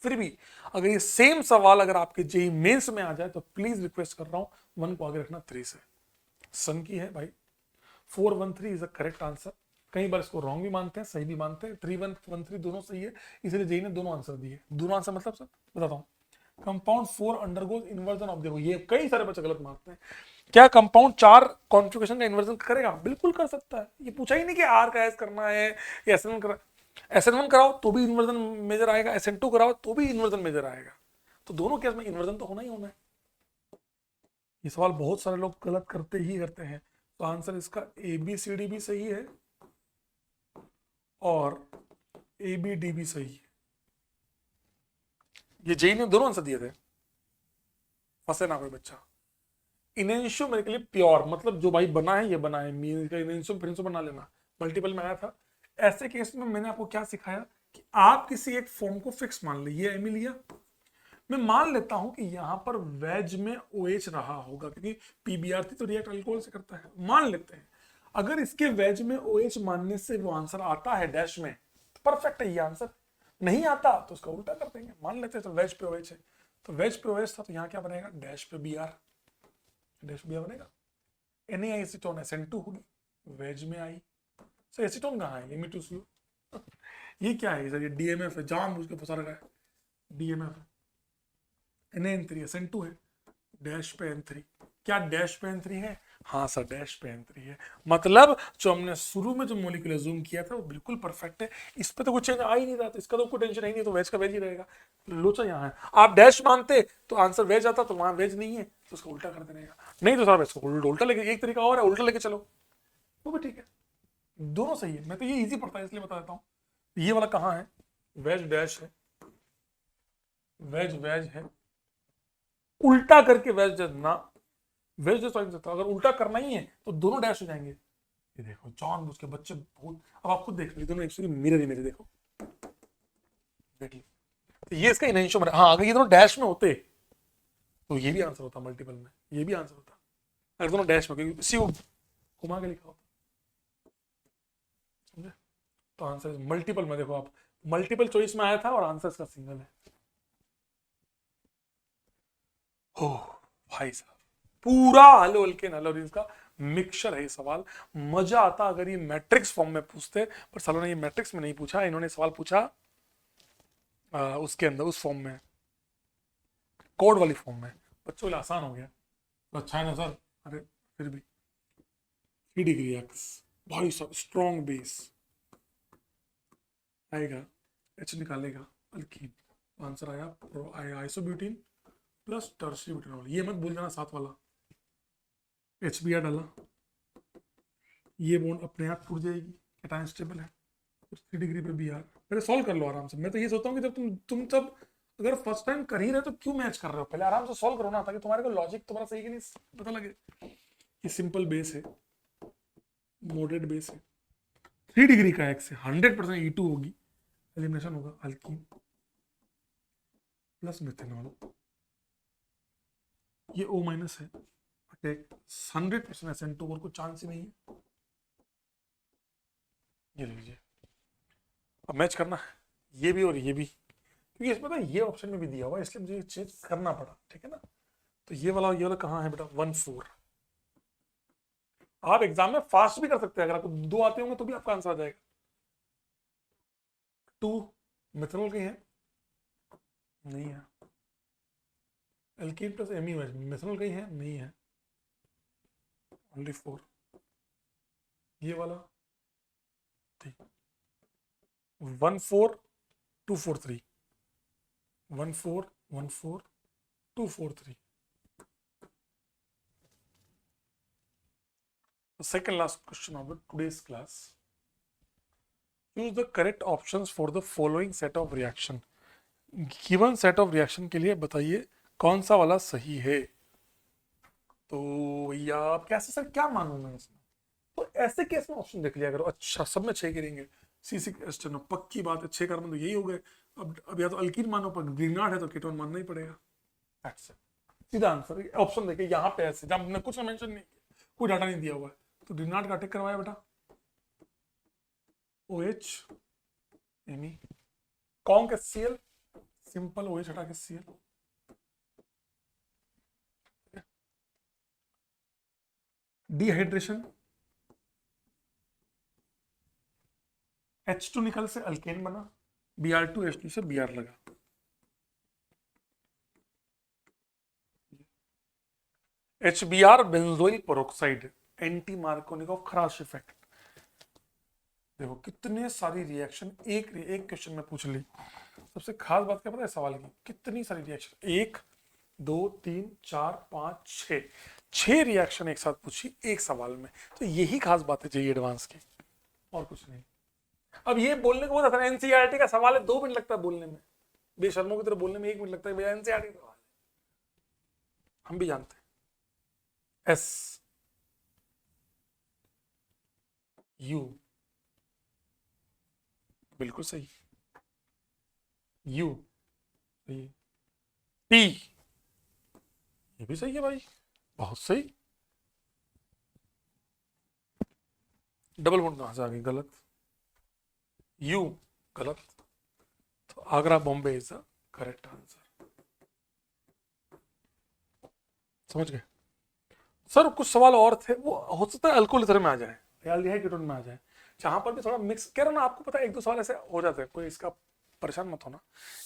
फिर भी अगर ये सेम सवाल अगर आपके जेई मेंस में आ जाए तो प्लीज रिक्वेस्ट कर रहा हूं 1 को आगे रखना 3 से, सन की है भाई। 4 1 3 इज अ करेक्ट आंसर, कई बार इसको रॉन्ग भी मानते हैं, सही भी मानते हैं, 3 1 1 3 दोनों सही है, इसलिए जेई ने दोनों आंसर दिए। दोनों आंसर मतलब सर बताता हूं, कंपाउंड 4 अंडरगोज इन्वर्जन ऑफ, देखो ये कई सारे बच्चे गलत मानते हैं, क्या कंपाउंड 4 कॉन्फ़िगरेशन का इन्वर्जन करेगा, बिल्कुल कर सकता है। ये पूछा ही नहीं कि आर का एस करना है या SN1 करा, SN1 कराओ तो भी इन्वर्जन मेजर आएगा, SN2 कराओ तो भी इन्वर्जन मेजर आएगा, तो दोनों केस में इन्वर्जन तो होना ही होना है। ये सवाल बहुत सारे लोग गलत करते ही करते हैं, तो आंसर इसका ABCD भी सही है और ABD भी सही है। ये जेई ने दोनों आंसर दिए थे, फंसे ना कोई बच्चा। इनेंशियो मेरे के लिए प्योर, मतलब जो भाई बना है ये बना है, इनेंशियो प्रिंसिपल बना लेना, मल्टीपल में आया था। ऐसे केस में मैंने आपको क्या सिखाया कि आप किसी एक फॉर्म को फिक्स मान लीजिए, एमी लिया, मैं मान लेता हूं कि यहां पर वेज में OH रहा होगा, क्योंकि PBr तो रिएक्ट अल्कोहल से करता है, मान लेते हैं। अगर इसके वेज में OH मानने से वो आंसर आता है डैश में तो परफेक्ट है ये आंसर, नहीं आता तो उसका उल्टा कर देंगे, मान लेते हैं तो वेज पे OH है, तो वेज पे OH था तो यहाँ क्या बनेगा, डैश पे Br, डैश Br बनेगा। Na एसीटोन SN2 होगी, वेज में आई, सर एसीटोन कहाँ है, Me2CO ये क्या है सर, ये DMF है, जानबूझ के फंसा रखा है, DMF Na3 SN2 है, डैश पे N3, क्या डैश पे N3 है, हाँ सर डैश पे N3 है, मतलब जो हमने शुरू में जो मॉलिक्यूलर जूम किया था वो बिल्कुल परफेक्ट है, इस पे तो कुछ चेंज आ ही नहीं रहा था, इसका तो कोई टेंशन ही नहीं, तो वेज का वेज ही रहेगा। लोचा यहाँ है, आप डैश मानते तो आंसर वेज आता, तो वहां वेज नहीं है तो उसको उल्टा कर देने का, नहीं तो सर इसको उल्टा लेके, एक तरीका और है उल्टा लेके चलो, वो भी ठीक है, दोनों सही है। मैं तो ये इजी पड़ता है इसलिए बता देता हूँ, ये वाला कहाँ है, वेज डैश है, वेज वेज है, उल्टा करके वेज ना, वेज जो साइन सकता, अगर उल्टा करना ही है तो दोनों डैश हो जाएंगे। ये देखो जानबूझ के बच्चे बहुत, अब आप खुद देख लीजिए, दोनों एक्चुअली मिरर ही मेरे, देखो देख लीजिए, तो ये इसका इनेंशियो, हाँ अगर ये दोनों डैश में होते तो ये भी आंसर होता, मल्टीपल में ये भी आंसर होता, अगर दोनों डैश में, क्योंकि इसी को घुमा के लिखा होता, समझे, तो आंसर मल्टीपल में, देखो आप मल्टीपल चॉइस में आया था और आंसर इसका सिंगल है। हो भाई साहब, पूरा हलो हल्के नलोरीज का मिक्सचर है ये सवाल, मजा आता अगर ये मैट्रिक्स फॉर्म में पूछते, पर सालों ने ये मैट्रिक्स में नहीं पूछा, इन्होंने सवाल पूछा उसके अंदर उस फॉर्म में, कोड वाली फॉर्म में, बच्चों के लिए आसान हो गया, तो अच्छा है ना सर। अरे फिर भी 3 डिग्री एक्स, भाई साहब स्ट्रॉन्ग बेस आएगा, एच निकालेगा अल्कीन, तो आंसर आया प्रो, आया आइसोब्यूटीन प्लस टर्शियरी ब्यूटेनॉल। ये मत भूल जाना साथ वाला, एच बी आर डाला, ये बॉन्ड अपने आप टूट जाएगी, कैटायन स्टेबल है, 3 डिग्री पे बी आर। पहले सॉल्व कर लो आराम से। मैं तो ये सोचता हूँ कि जब तुम सब अगर फर्स्ट टाइम कर ही रहे हो तो क्यों मैच कर रहे हो, पहले आराम से सॉल्व करो ना, ताकि तुम्हारे को लॉजिक तुम्हारा सही कि नहीं पता लगे। ये सिंपल बेस है, मोडेड बेस है, 3 डिग्री का एक्स है, 100% E2 होगी, एलिमिनेशन होगा अल्कीन प्लस मिथेनॉल, ये O माइनस है, अटैक 100% SN2, और कुछ चांस ही नहीं है। ये लीजिए, अब मैच करना है ये भी और ये भी, क्योंकि इसमें ना ये ऑप्शन में भी दिया हुआ है, इसलिए मुझे चेंज करना पड़ा, ठीक है ना। तो ये वाला कहाँ है बेटा, 1 4। आप एग्जाम में फास्ट भी कर सकते हैं, अगर आपको 2 आते होंगे तो भी आपका आंसर आ जाएगा। 2 मिथेनॉल कहीं है, नहीं है। एल्कीन प्लस एमी मिथेनॉल कहीं है, नहीं है। ओनली 4, ये वाला ठीक, 1 4 2 4 3, 1 4 1 4 2 4 3। The second last question of today's class. Choose the correct options for the following set of reaction. Given set of reaction के लिए बताइए कौन सा वाला सही है। तो भैया आप कैसे सर क्या मानूं मैं इसमें, तो ऐसे केस में ऑप्शन देख लिया करो। अच्छा सब में 6 गिरेंगे, C6H10, पक्की बात है 6 कार्बन तो यही हो गए। अब या तो अल्कीन मानो, पर ग्रीनार्ड है तो कीटोन मानना ही पड़ेगा। That's it. सीधा आंसर ऑप्शन देखिए यहाँ पे ऐसे, जब हमने कुछ मेंशन नहीं किया, कोई डाटा नहीं दिया हुआ है, तो ग्रीनार्ड का अटैक करवाया बेटा, OH एमी, कौन का Cl, सिंपल OH हटा के Cl, डिहाइड्रेशन, H2 निकल से अल्केन बना, Br2H2 से Br लगा, HBr benzoyl peroxide, anti Markovnikov खराश इफेक्ट। देखो कितने सारी रिएक्शन एक क्वेश्चन में पूछ ली। सबसे खास बात क्या पता है सवाल की, कितनी सारी रिएक्शन, 1 2 3 4 5 6, 6 रिएक्शन एक साथ पूछी एक सवाल में। तो यही खास बात है जेईई एडवांस की, और कुछ नहीं। अब ये बोलने को बहुत आसान है, एनसीईआरटी का सवाल है, 2 मिनट लगता है बोलने में, बेशर्मों की तरह बोलने में 1 मिनट लगता है, भैया एनसीईआरटी का सवाल है, हम भी जानते हैं। एस यू बिल्कुल सही, यू सही, टी ये भी सही है भाई, बहुत सही। डबल बॉन्ड कहां से आ गई, गलत, यू गलत, तो Agra Bombay is the correct answer. समझ गए सर। कुछ सवाल और थे, वो हो सकता है अल्कोहल में आ जाए, एल्डिहाइड में आ जाए, जहां पर भी थोड़ा मिक्स कह रहा ना, आपको पता है 1 2 सवाल ऐसे हो जाते हैं, कोई इसका परेशान मत होना।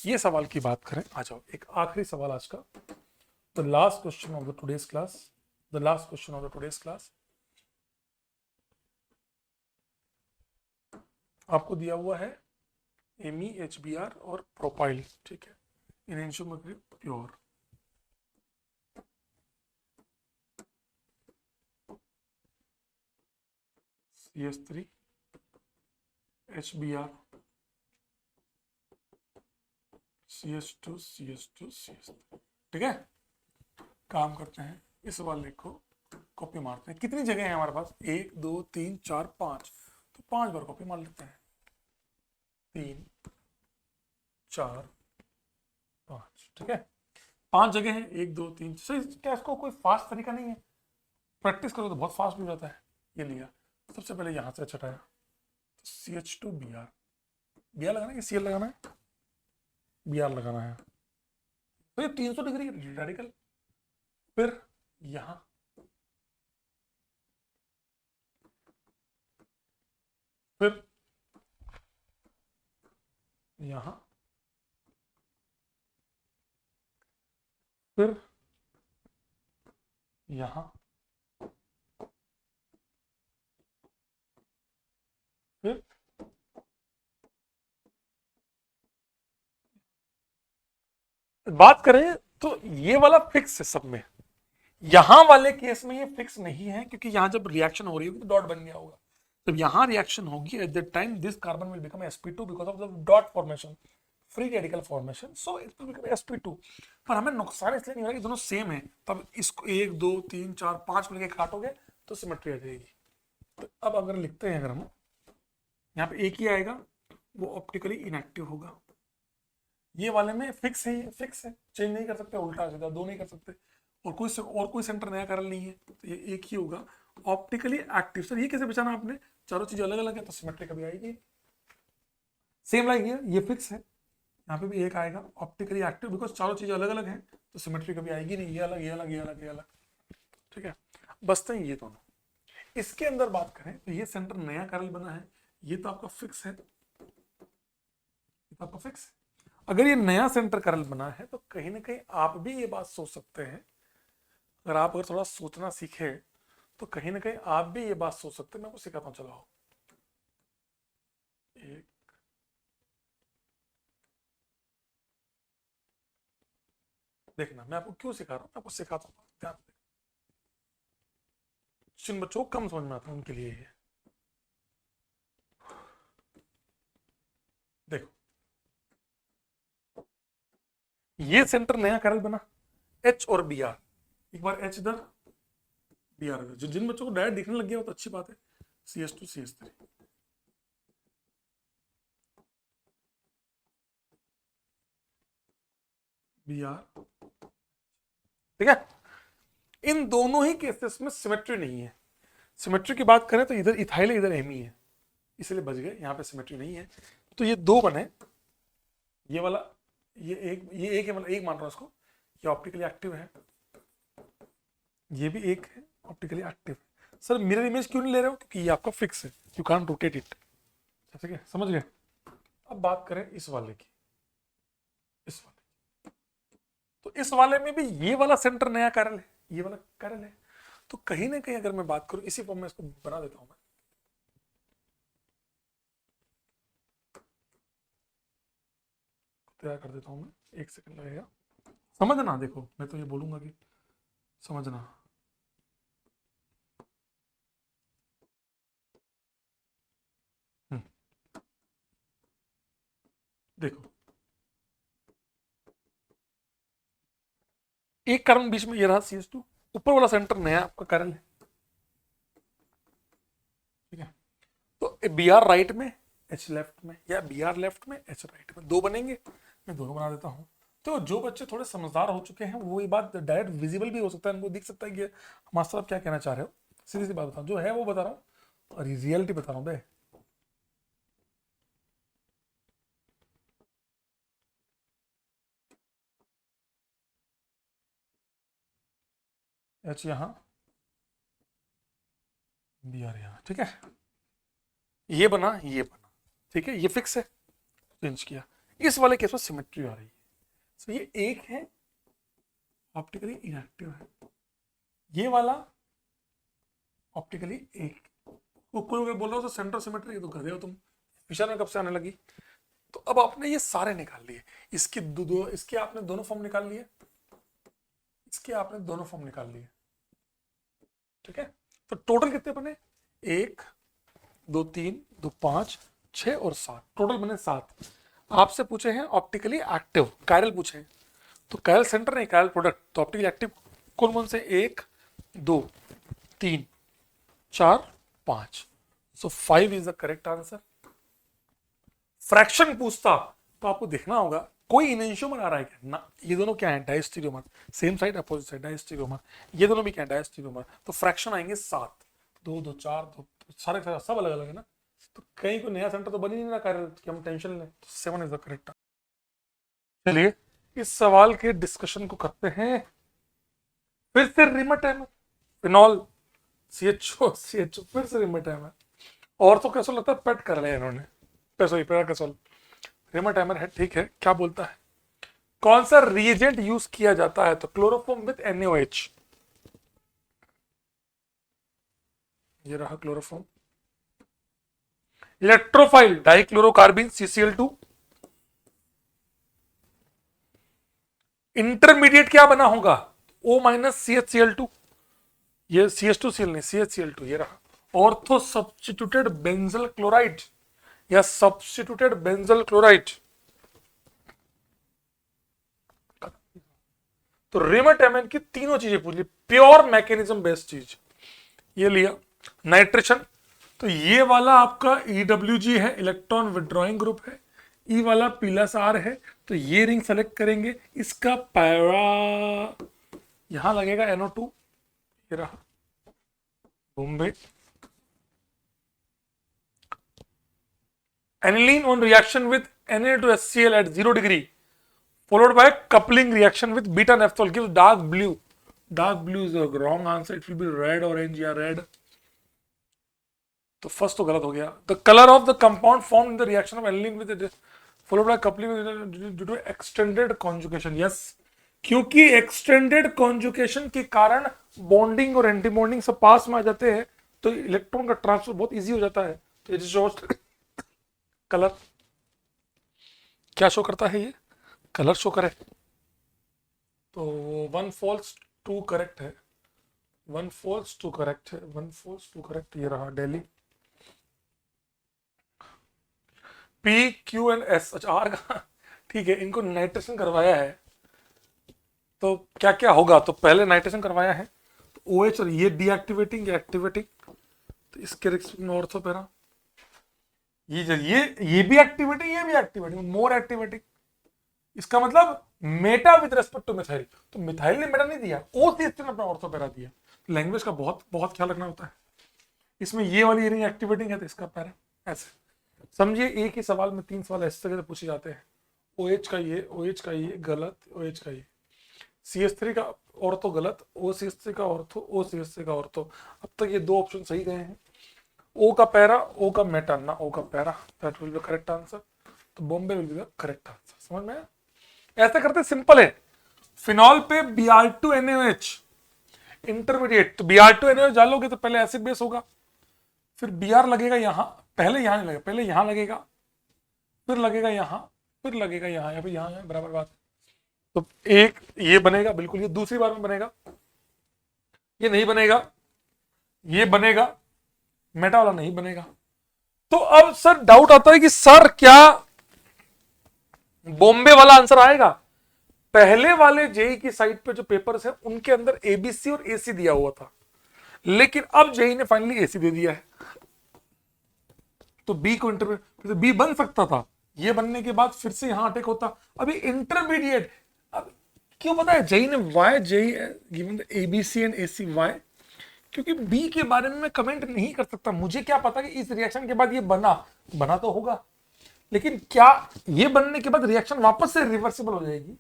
ये सवाल की बात करें, आ जाओ एक आखिरी सवाल आज का, the last question of the today's class, the last question of the today's class. आपको दिया हुआ है एमी, HBr और प्रोपाइल, ठीक है, इनएंशियोमेट्री pure, CH3 HBr CH2 CH2 CH3, ठीक है। काम करते हैं, इस वाले को कॉपी मारते हैं। कितनी जगह है हमारे पास, 1 2 3 4 5, तो 5 बार कॉपी मार लेते हैं, 3 4 5, ठीक है। 5 जगह है, 1 2 3, क्या इसको कोई फास्ट तरीका नहीं है, प्रैक्टिस करो तो बहुत फास्ट भी हो जाता है। ये लिया, सबसे पहले यहाँ से छटाया, तो CH2 Br, Br लगाना है कि Cl लगाना है, Br लगाना है, तो ये 300 डिग्री रेडिकल। फिर यहां, फिर यहां, फिर यहां, फिर बात करें तो ये वाला फिक्स है सब में, यहां वाले केस में ये फिक्स नहीं है, क्योंकि यहां जब रिएक्शन हो रही होगी तो डॉट बन गया होगा। जब यहां रिएक्शन होगी at the time this carbon will become sp2 because of the dot formation, free radical formation, so it will become sp2। पर हमें नुकसान इसलिए नहीं हो रहा कि दोनों सेम है, तब इसको 1 2 3 4 5 को लेके काटोगे तो सिमेट्री आ जाएगी। तो अब अगर लिखते हैं, अगर हम यहाँ पे एक ही आएगा, वो ऑप्टिकली इनएक्टिव होगा। ये वाले में फिक्स है, ये फिक्स है, चेंज नहीं कर सकते, उल्टा सीधा दो नहीं कर सकते, और कोई सेंटर नया करल नहीं है, तो ये एक ही होगा ऑप्टिकली एक्टिव। सर ये कैसे बचाना आपने, चारों चीजें अलग अलग है तो सिमेट्री कभी आएगी। सेम लाइक ये फिक्स है, यहाँ पे भी एक आएगा ऑप्टिकली एक्टिव, बिकॉज चारों चीजें अलग अलग हैं तो सिमेट्री कभी आएगी नहीं, ये अलग ये अलग ये अलग ये अलग। ठीक है, बसते हैं ये दोनों। इसके अंदर बात करें तो ये सेंटर नया करल बना है, ये तो आपका फिक्स है, ये तो आपका फिक्स है। अगर ये नया सेंटर करल बना है तो कहीं ना कहीं आप भी ये बात सोच सकते हैं, अगर थोड़ा सोचना सीखे तो कहीं ना कहीं आप भी ये बात सोच सकते हैं। मैं आपको सिखाता हूं, चलो एक, देखना मैं आपको क्यों सिखा रहा हूं, आपको सिखाता हूं, ध्यान से। जिन बच्चों को कम समझ में आता है उनके लिए ये देखो, ये सेंटर नया करल बना H और Br, एक बार H इधर Br, जिन बच्चों को डायरेक्ट दिखने लग गया हो तो अच्छी बात है, CS2 CS3, Br, ठीक है। इन दोनों ही केसेस में सिमेट्री नहीं है। सिमेट्री की बात करें तो इधर इथाइल है, इधर एमी है, इसलिए बच गए, यहाँ पे सिमेट्री नहीं है। तो ये दो बने, ये वाला ये एक है, मतलब एक मान रहा हूं इसको, ये ऑप्टिकली एक्टिव है, ये भी एक है optically active. Sir mirror image क्यों नहीं ले रहे हो, क्योंकि ये आपका फिक्स है, यू कांट रोटेट इट, ठीक है, समझ गए। अब बात करें इस वाले की, इस वाले, तो इस वाले में भी ये वाला सेंटर नया करल है, ये वाला करल है, तो कहीं ना कहीं अगर मैं बात करूं, इसी फॉर्म में इसको बना देता हूं मैं, तैयार कर देता हूं मैं, एक सेकंड लगेगा, समझना। देखो मैं तो ये बोलूंगा कि समझना, देखो एक कारण बीच में ये रहा CS2, ऊपर वाला सेंटर नया आपका कारण है, ठीक है। तो Br राइट में H लेफ्ट में, या Br लेफ्ट में H राइट में, दो बनेंगे, मैं दोनों बना देता हूँ। तो जो बच्चे थोड़े समझदार हो चुके हैं वो ये बात डायरेक्ट विजिबल भी हो सकता है, उनको दिख सकता है कि मास्टर आप क्या कहना चाह रहे हो। सीधी सी बात बताऊँ, जो है वो बता रहा हूँ और रियलिटी बता रहा हूँ बे। H यहाँ, Br यहाँ, ठीक है, ये बना ये बना, ठीक है, ये फिक्स है, चेंज किया। इस वाले केस में सिमेट्री आ रही है, तो ये एक है ऑप्टिकली इनएक्टिव है, ये वाला ऑप्टिकली एक, कोई बोल रहा हो तो सेंटर सिमेट्री, तो कर दे हो तुम, फिशर में कब से आने लगी। तो अब आपने ये सारे निकाल लिए, इसके इसके आपने दोनों फॉर्म निकाल लिए, इसके आपने दोनों फॉर्म निकाल लिए, ठीक है। तो टोटल कितने बने, 1 2 3 2 5 6 और 7, टोटल बने 7। आपसे पूछे हैं ऑप्टिकली एक्टिव कायरल पूछे हैं, तो कायरल सेंटर नहीं कायरल प्रोडक्ट, तो ऑप्टिकली एक्टिव कौन कौन से, 1 2 3 4 5, सो 5 is the correct answer. Fraction पूछता तो आपको देखना होगा कोई इनेंशियोमर आ रहा है क्या ना, ये दोनों क्या है डायस्टेरियोमर, सेम साइड अपोजिट साइड डायस्टेरियोमर, ये दोनों भी क्या है डायस्टेरियोमर, तो फ्रैक्शन आएंगे 7, 2 2 4 2, सारे सब अलग अलग है ना, तो कहीं कोई नया सेंटर तो बन ही नहीं रहा कार्य कि हम टेंशन लें, तो 7 इज द करेक्ट। चलिए इस सवाल के डिस्कशन को करते हैं, फिर से रिमेटाइमर फिनॉल CHO फिर से रिमेटाइमर, और तो कैसा लगता है पेट कर लिया इन्होंने, पेराकेसोल रिमेटाइमर है, ठीक है। क्या बोलता है, कौन सा रिएजेंट यूज किया जाता है, तो क्लोरोफॉर्म विद NaOH, ये रहा chloroform. Electrophile dichlorocarbene CCl2। Intermediate क्या बना होगा? O-CHCl2। ये CH2Cl नहीं, CHCl2 ये रहा। ऑर्थो सब्स्टिट्यूटेड बेंजल क्लोराइड या सब्स्टिट्यूटेड बेंजल क्लोराइड। तो रिमोटेमन की तीनों चीजें पूछ ली, प्योर मैकेनिज्म बेस्ड चीज। ये लिया नाइट्रेशन, तो ये वाला आपका EWG है, इलेक्ट्रॉन विड्रॉइंग ग्रुप है। ई वाला पीला है, तो ये रिंग सेलेक्ट करेंगे। इसका पैरा यहां लगेगा NO2, ये रहा Bombay. aniline on reaction with Na2HCl at 0 degree followed by a coupling reaction with beta naphthol gives dark blue. Dark blue is the wrong answer. It will be red, orange या red. तो first तो गलत हो गया। The colour of the compound form in the reaction of aniline with followed by coupling due to extended conjugation. Yes, क्योंकि extended conjugation के कारण bonding और एंटी बॉन्डिंग सब पास में आ जाते हैं, तो इलेक्ट्रॉन का ट्रांसफर बहुत इजी हो जाता है। तो इट शोज कलर। क्या शो करता है? ये कलर शो करे। तो 1 फॉल्स 2 करेक्ट है, 1 फॉल्स 2 करेक्ट है, 1 फॉल्स 2 करेक्ट। ये रहा Delhi. P, Q and S। अच्छा R का ठीक है, इनको नाइट्रेशन करवाया है, तो क्या क्या होगा? तो पहले नाइट्रेशन करवाया है, तो OH और ये डीएक्टिवेटिंग या एक्टिवेटिंग, तो इसके रिस्पेक्ट में ऑर्थो पैरा। ये भी एक्टिवेटिंग, ये भी एक्टिवेटिंग, मोर एक्टिवेटिंग। इसका मतलब Meta with respect two methyl, तो मिथाइल ने मेटा नहीं दिया, OCH ने अपना ऑर्थो पैरा दिया। लैंग्वेज का बहुत बहुत ख्याल रखना होता है। इसमें ये वाली रिंग एक्टिवेटिंग है, तो इसका पैरा ऐसे समझिए। एक ही सवाल में 3 सवाल ऐसे तरह पूछे जाते हैं। OH का ये, OH का ये गलत, OH का ये। CH3 का ऑर्थो गलत, OCH3 का ऑर्थो, OCH3 का ऑर्थो। अब तक ये 2 ऑप्शन सही गए हैं। O का पैरा, O का मेटा, ना O का para. That will be correct answer. तो Bombay will be the correct answer. समझ में आया? ऐसे करते सिंपल है। फिनॉल पे Br2NaOH इंटरमीडिएट, तो Br2NaOH डालोगे तो पहले एसिड बेस होगा, फिर Br लगेगा यहां, पहले यहां नहीं लगेगा, पहले यहां लगेगा, फिर लगेगा यहां, फिर लगेगा यहां, या फिर यहां, बराबर बात। तो एक ये बनेगा, बिल्कुल ये दूसरी बार में बनेगा, ये नहीं बनेगा, ये बनेगा, मेटा वाला नहीं बनेगा। तो अब सर डाउट आता है कि सर क्या बॉम्बे वाला आंसर आएगा? पहले वाले जेई की साइट पे जो पेपर्स है उनके अंदर ABC और AC दिया हुआ था, लेकिन अब जेई ने फाइनली AC दे दिया है, तो बी को इंटरमीडिएट, बी बन सकता था, ये बनने के बाद फिर से यहां अटैक होता। अभी इंटरमीडिएट, अब क्यों पता है जेई ने why JEE given the ABC and AC why? क्योंकि बी के बारे में मैं कमेंट नहीं कर सकता। मुझे क्या पता कि इस रिएक्शन के बाद ये बना तो होगा, लेकिन क्या ये बनने के बाद रिएक्शन वापस से रिवर्सिबल हो जाएगी?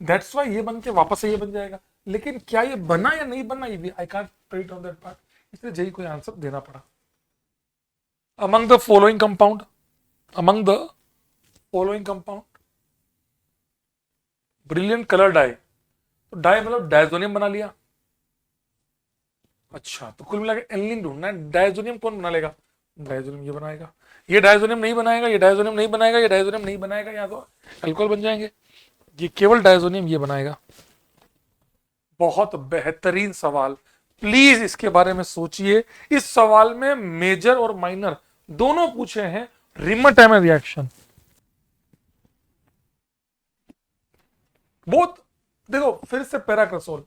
दैट्स वाई ये बन के वापस से ये बन जाएगा, लेकिन क्या ये बना या नहीं बना, ये भी I can't predict on that part. इसलिए जेई को आंसर देना पड़ा। among the following compound brilliant colour dye, तो डाई मतलब डायजोनियम बना लिया। अच्छा, तो कुल मिला के एनिलीन ढूंढना है, डायजोनियम कौन बना लेगा? डायजोनियम ये बनाएगा, ये डायजोनियम नहीं बनाएगा, ये डायजोनियम नहीं बनाएगा, ये डायजोनियम नहीं बनाएगा, या तो अल्कोहल बन जाएंगे। ये केवल डायजोनियम ये बनाएगा। बहुत बेहतरीन सवाल, प्लीज इसके बारे में सोचिए। इस सवाल में मेजर और माइनर दोनों पूछे हैं। रिमोटेमन रिएक्शन बहुत, देखो फिर से पैराक्रेसोल,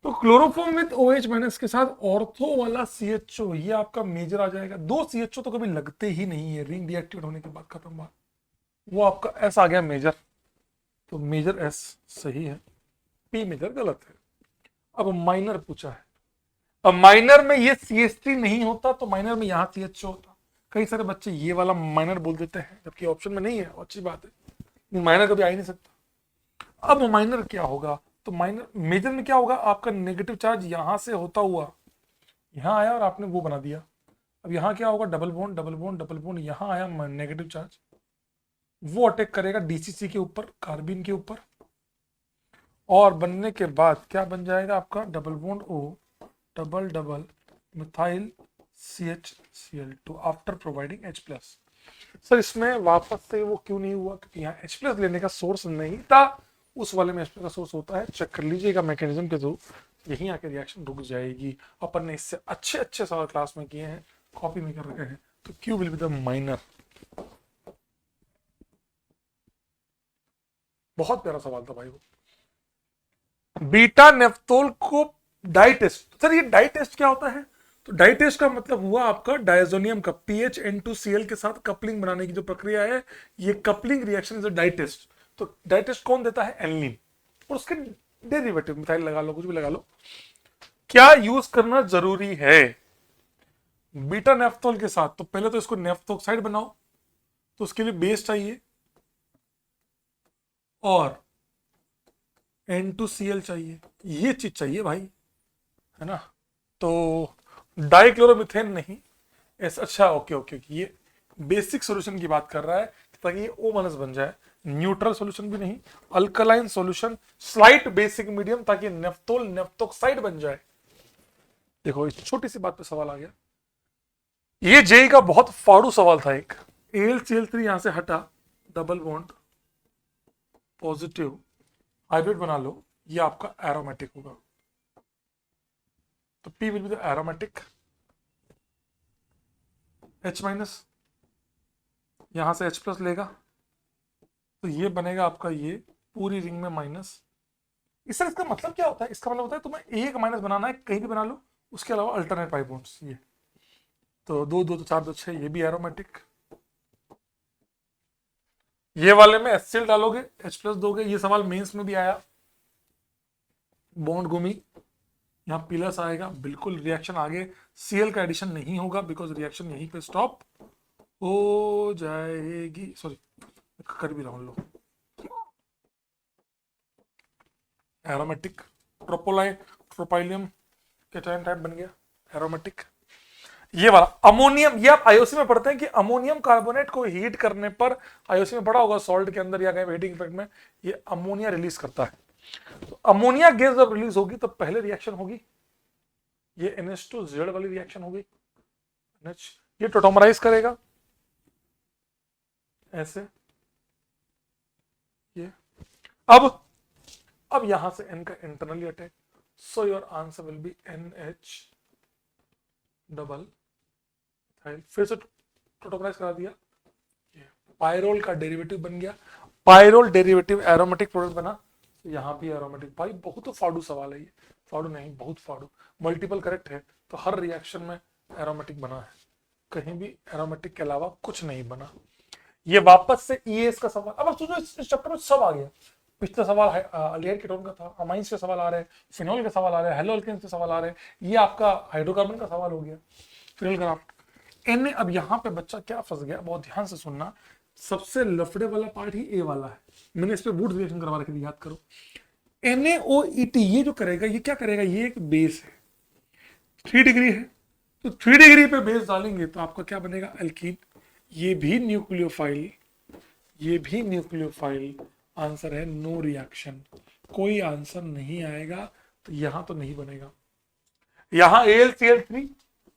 तो क्लोरोफॉर्म विद OH माइनस के साथ ऑर्थो वाला CHO, ये आपका मेजर आ जाएगा। 2 CHO तो कभी लगते ही नहीं है, रिंग डीएक्टिवेट होने के बाद खत्म बात। वो आपका S आ गया मेजर, तो मेजर S सही है, P मेजर गलत है। अब माइनर पूछा है, अब माइनर में ये CH3 नहीं होता, तो माइनर में यहाँ CHO होता। कई सारे बच्चे ये वाला माइनर बोल देते हैं, जबकि ऑप्शन में नहीं है, अच्छी बात है, माइनर कभी आ ही नहीं सकता। अब माइनर क्या होगा? तो माइनर, मेजर में क्या होगा? आपका नेगेटिव चार्ज यहां से होता हुआ यहां आया और आपने वो बना दिया। अब यहां क्या होगा? Double bond double bond double bond, यहां आया नेगेटिव चार्ज, वो अटैक करेगा DCC के ऊपर, कार्बिन के ऊपर, और बनने के बाद क्या बन जाएगा आपका? Double bond O, double double methyl CHCl2 after providing H+। Sir इसमें वापस से वो क्यों नहीं हुआ? क्योंकि यहाँ H+ लेने का सोर्स नहीं था, उस वाले में H+ का सोर्स होता है। चेक कर लीजिएगा मैकेनिज्म के थ्रू, यहीं आके रिएक्शन रुक जाएगी। अपन ने इससे अच्छे अच्छे सवाल क्लास में किए हैं, कॉपी में कर रखे हैं। तो Q will be the minor. बहुत प्यारा सवाल था भाई वो। बीटा नेफ्थोल को डाई टेस्ट। सर ये डाई टेस्ट क्या होता है? तो डाई टेस्ट का मतलब हुआ आपका डायजोनियम का PHN2Cl के साथ कपलिंग बनाने की जो प्रक्रिया है, ये coupling reaction is a dye test. तो डाई टेस्ट कौन देता है? एनिलीन और उसके डेरिवेटिव, मिथाइल लगा लो, कुछ भी लगा लो। क्या यूज करना जरूरी है बीटा नेफ्थोल के साथ? तो पहले तो इसको नेफ्थोक्साइड बनाओ, तो उसके लिए बेस चाहिए और N2Cl चाहिए, ये चीज चाहिए भाई, है ना। तो डाइक्लोरोमिथेन नहीं, ऐसा। अच्छा ओके ओके, ये बेसिक सॉल्यूशन की बात कर रहा है ताकि ये O- बन जाए। न्यूट्रल सॉल्यूशन भी नहीं, alkaline solution, slight basic medium, ताकि नेफ्थोल नेफ्थोक्साइड बन जाए। देखो इस छोटी सी बात पे सवाल आ गया। ये जेई का बहुत फाड़ू सवाल था एक। AlCl3 यहां से हटा, डबल बॉन्ड पॉजिटिव, हाइब्रिड बना लो, ये आपका एरोमेटिक होगा। तो P will be the aromatic. H-, यहां से H+ लेगा, तो ये बनेगा आपका, ये पूरी रिंग में माइनस। इसका मतलब क्या होता है? इसका मतलब होता है तुम्हें एक माइनस बनाना है, कहीं भी बना लो, उसके अलावा अल्टरनेट पाई बॉन्ड्स। ये तो 2 2 तो 4 2 6, ये भी एरोमेटिक। ये वाले में HCl डालोगे, H+ दोगे। ये सवाल मेंस में भी आया, बॉन्ड घूमी, यहाँ प्लस आएगा, बिल्कुल रिएक्शन आगे Cl का एडिशन नहीं होगा, बिकॉज रिएक्शन यहीं पे स्टॉप हो जाएगी। सॉरी, कर भी रहा हूं लो। एरोमेटिक ट्रोपाइलियम केटायन टाइप बन गया एरोमेटिक। ये वाला अमोनियम, ये आप आईओसी में पढ़ते हैं कि अमोनियम कार्बोनेट को हीट करने पर, आईओसी में पढ़ा होगा सॉल्ट के अंदर या कहीं हीटिंग इफेक्ट में, ये अमोनिया रिलीज करता है। तो अमोनिया गैस जब रिलीज होगी तो पहले रिएक्शन होगी, ये NH2Z वाली रिएक्शन होगी, NH, ये टोटोमराइज करेगा ऐसे, ये। अब यहां से N का internally attack, so your answer will B NH double, फिर से टोटोमराइज करा दिया, पायरोल का डेरिवेटिव बन गया, पायरोल डेरिवेटिव एरोमेटिक प्रोडक्ट बना, तो यहाँ भी एरोमेटिक। भाई बहुत फाड़ू सवाल है ये, फाड़ू नहीं बहुत फाड़ू, मल्टीपल करेक्ट है, तो हर रिएक्शन में एरोमेटिक बना है, कहीं भी एरोमेटिक के अलावा कुछ नहीं बना। ये वापस से ES का सवाल। अब सोचो इस चैप्टर में सब आ गया। पिछला सवाल अल्डिहाइड कीटोन का था, अमाइंस के सवाल आ रहे हैं, फिनोल के सवाल आ रहे हैं, हेलो अल्केन्स के सवाल आ रहे हैं, ये आपका हाइड्रोकार्बन का सवाल हो गया, फिनोल ग्राफ एन। अब यहाँ पे बच्चा क्या फंस गया, बहुत ध्यान से सुनना, सबसे लफड़े वाला पार्ट ही ए वाला है। मैंने इस पे वुड्स रिएक्शन करवा रखी थी, याद करो। NaOET ये जो करेगा, ये क्या करेगा? ये एक बेस है, 3 डिग्री है, तो 3 डिग्री पे बेस डालेंगे तो आपका क्या बनेगा? एल्कीन। ये भी न्यूक्लियोफाइल, ये भी न्यूक्लियोफाइल। आंसर है नो रिएक्शन, कोई आंसर नहीं आएगा, तो यहां तो नहीं बनेगा। यहां AlCl3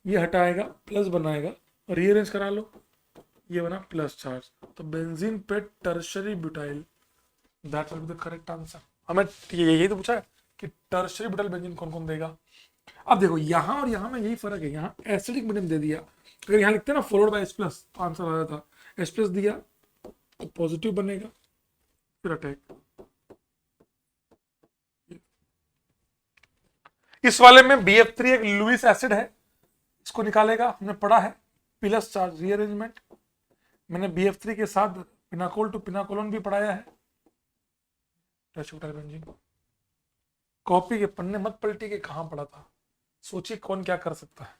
ये हटाएगा, प्लस बनाएगा, रीअरेंज करा लो, ये बना प्लस चार्ज, तो बेंजीन पे tertiary butyl, that will be the correct answer. हमें यही तो पूछा है कि टर्शरी ब्यूटाइल बेंजीन कौन कौन देगा। अब देखो यहां और यहां में यही फर्क है, यहां एसिडिक मीडियम दे दिया, अगर यहां लिखते ना फॉलोड बाय H+ तो आंसर आ जाता। H+ दिया तो पॉजिटिव बनेगा, फिर अटैक। इस वाले में BF3 एक लुइस एसिड है, इसको निकालेगा, हमने पढ़ा है, प्लस चार्ज रीअरेंजमेंट। मैंने BF3 के साथ पिनाकोल टू पिनाकोलोन भी पढ़ाया है। कॉपी के पन्ने मत पलटी के कहां पढ़ा था, सोचिए कौन क्या कर सकता है।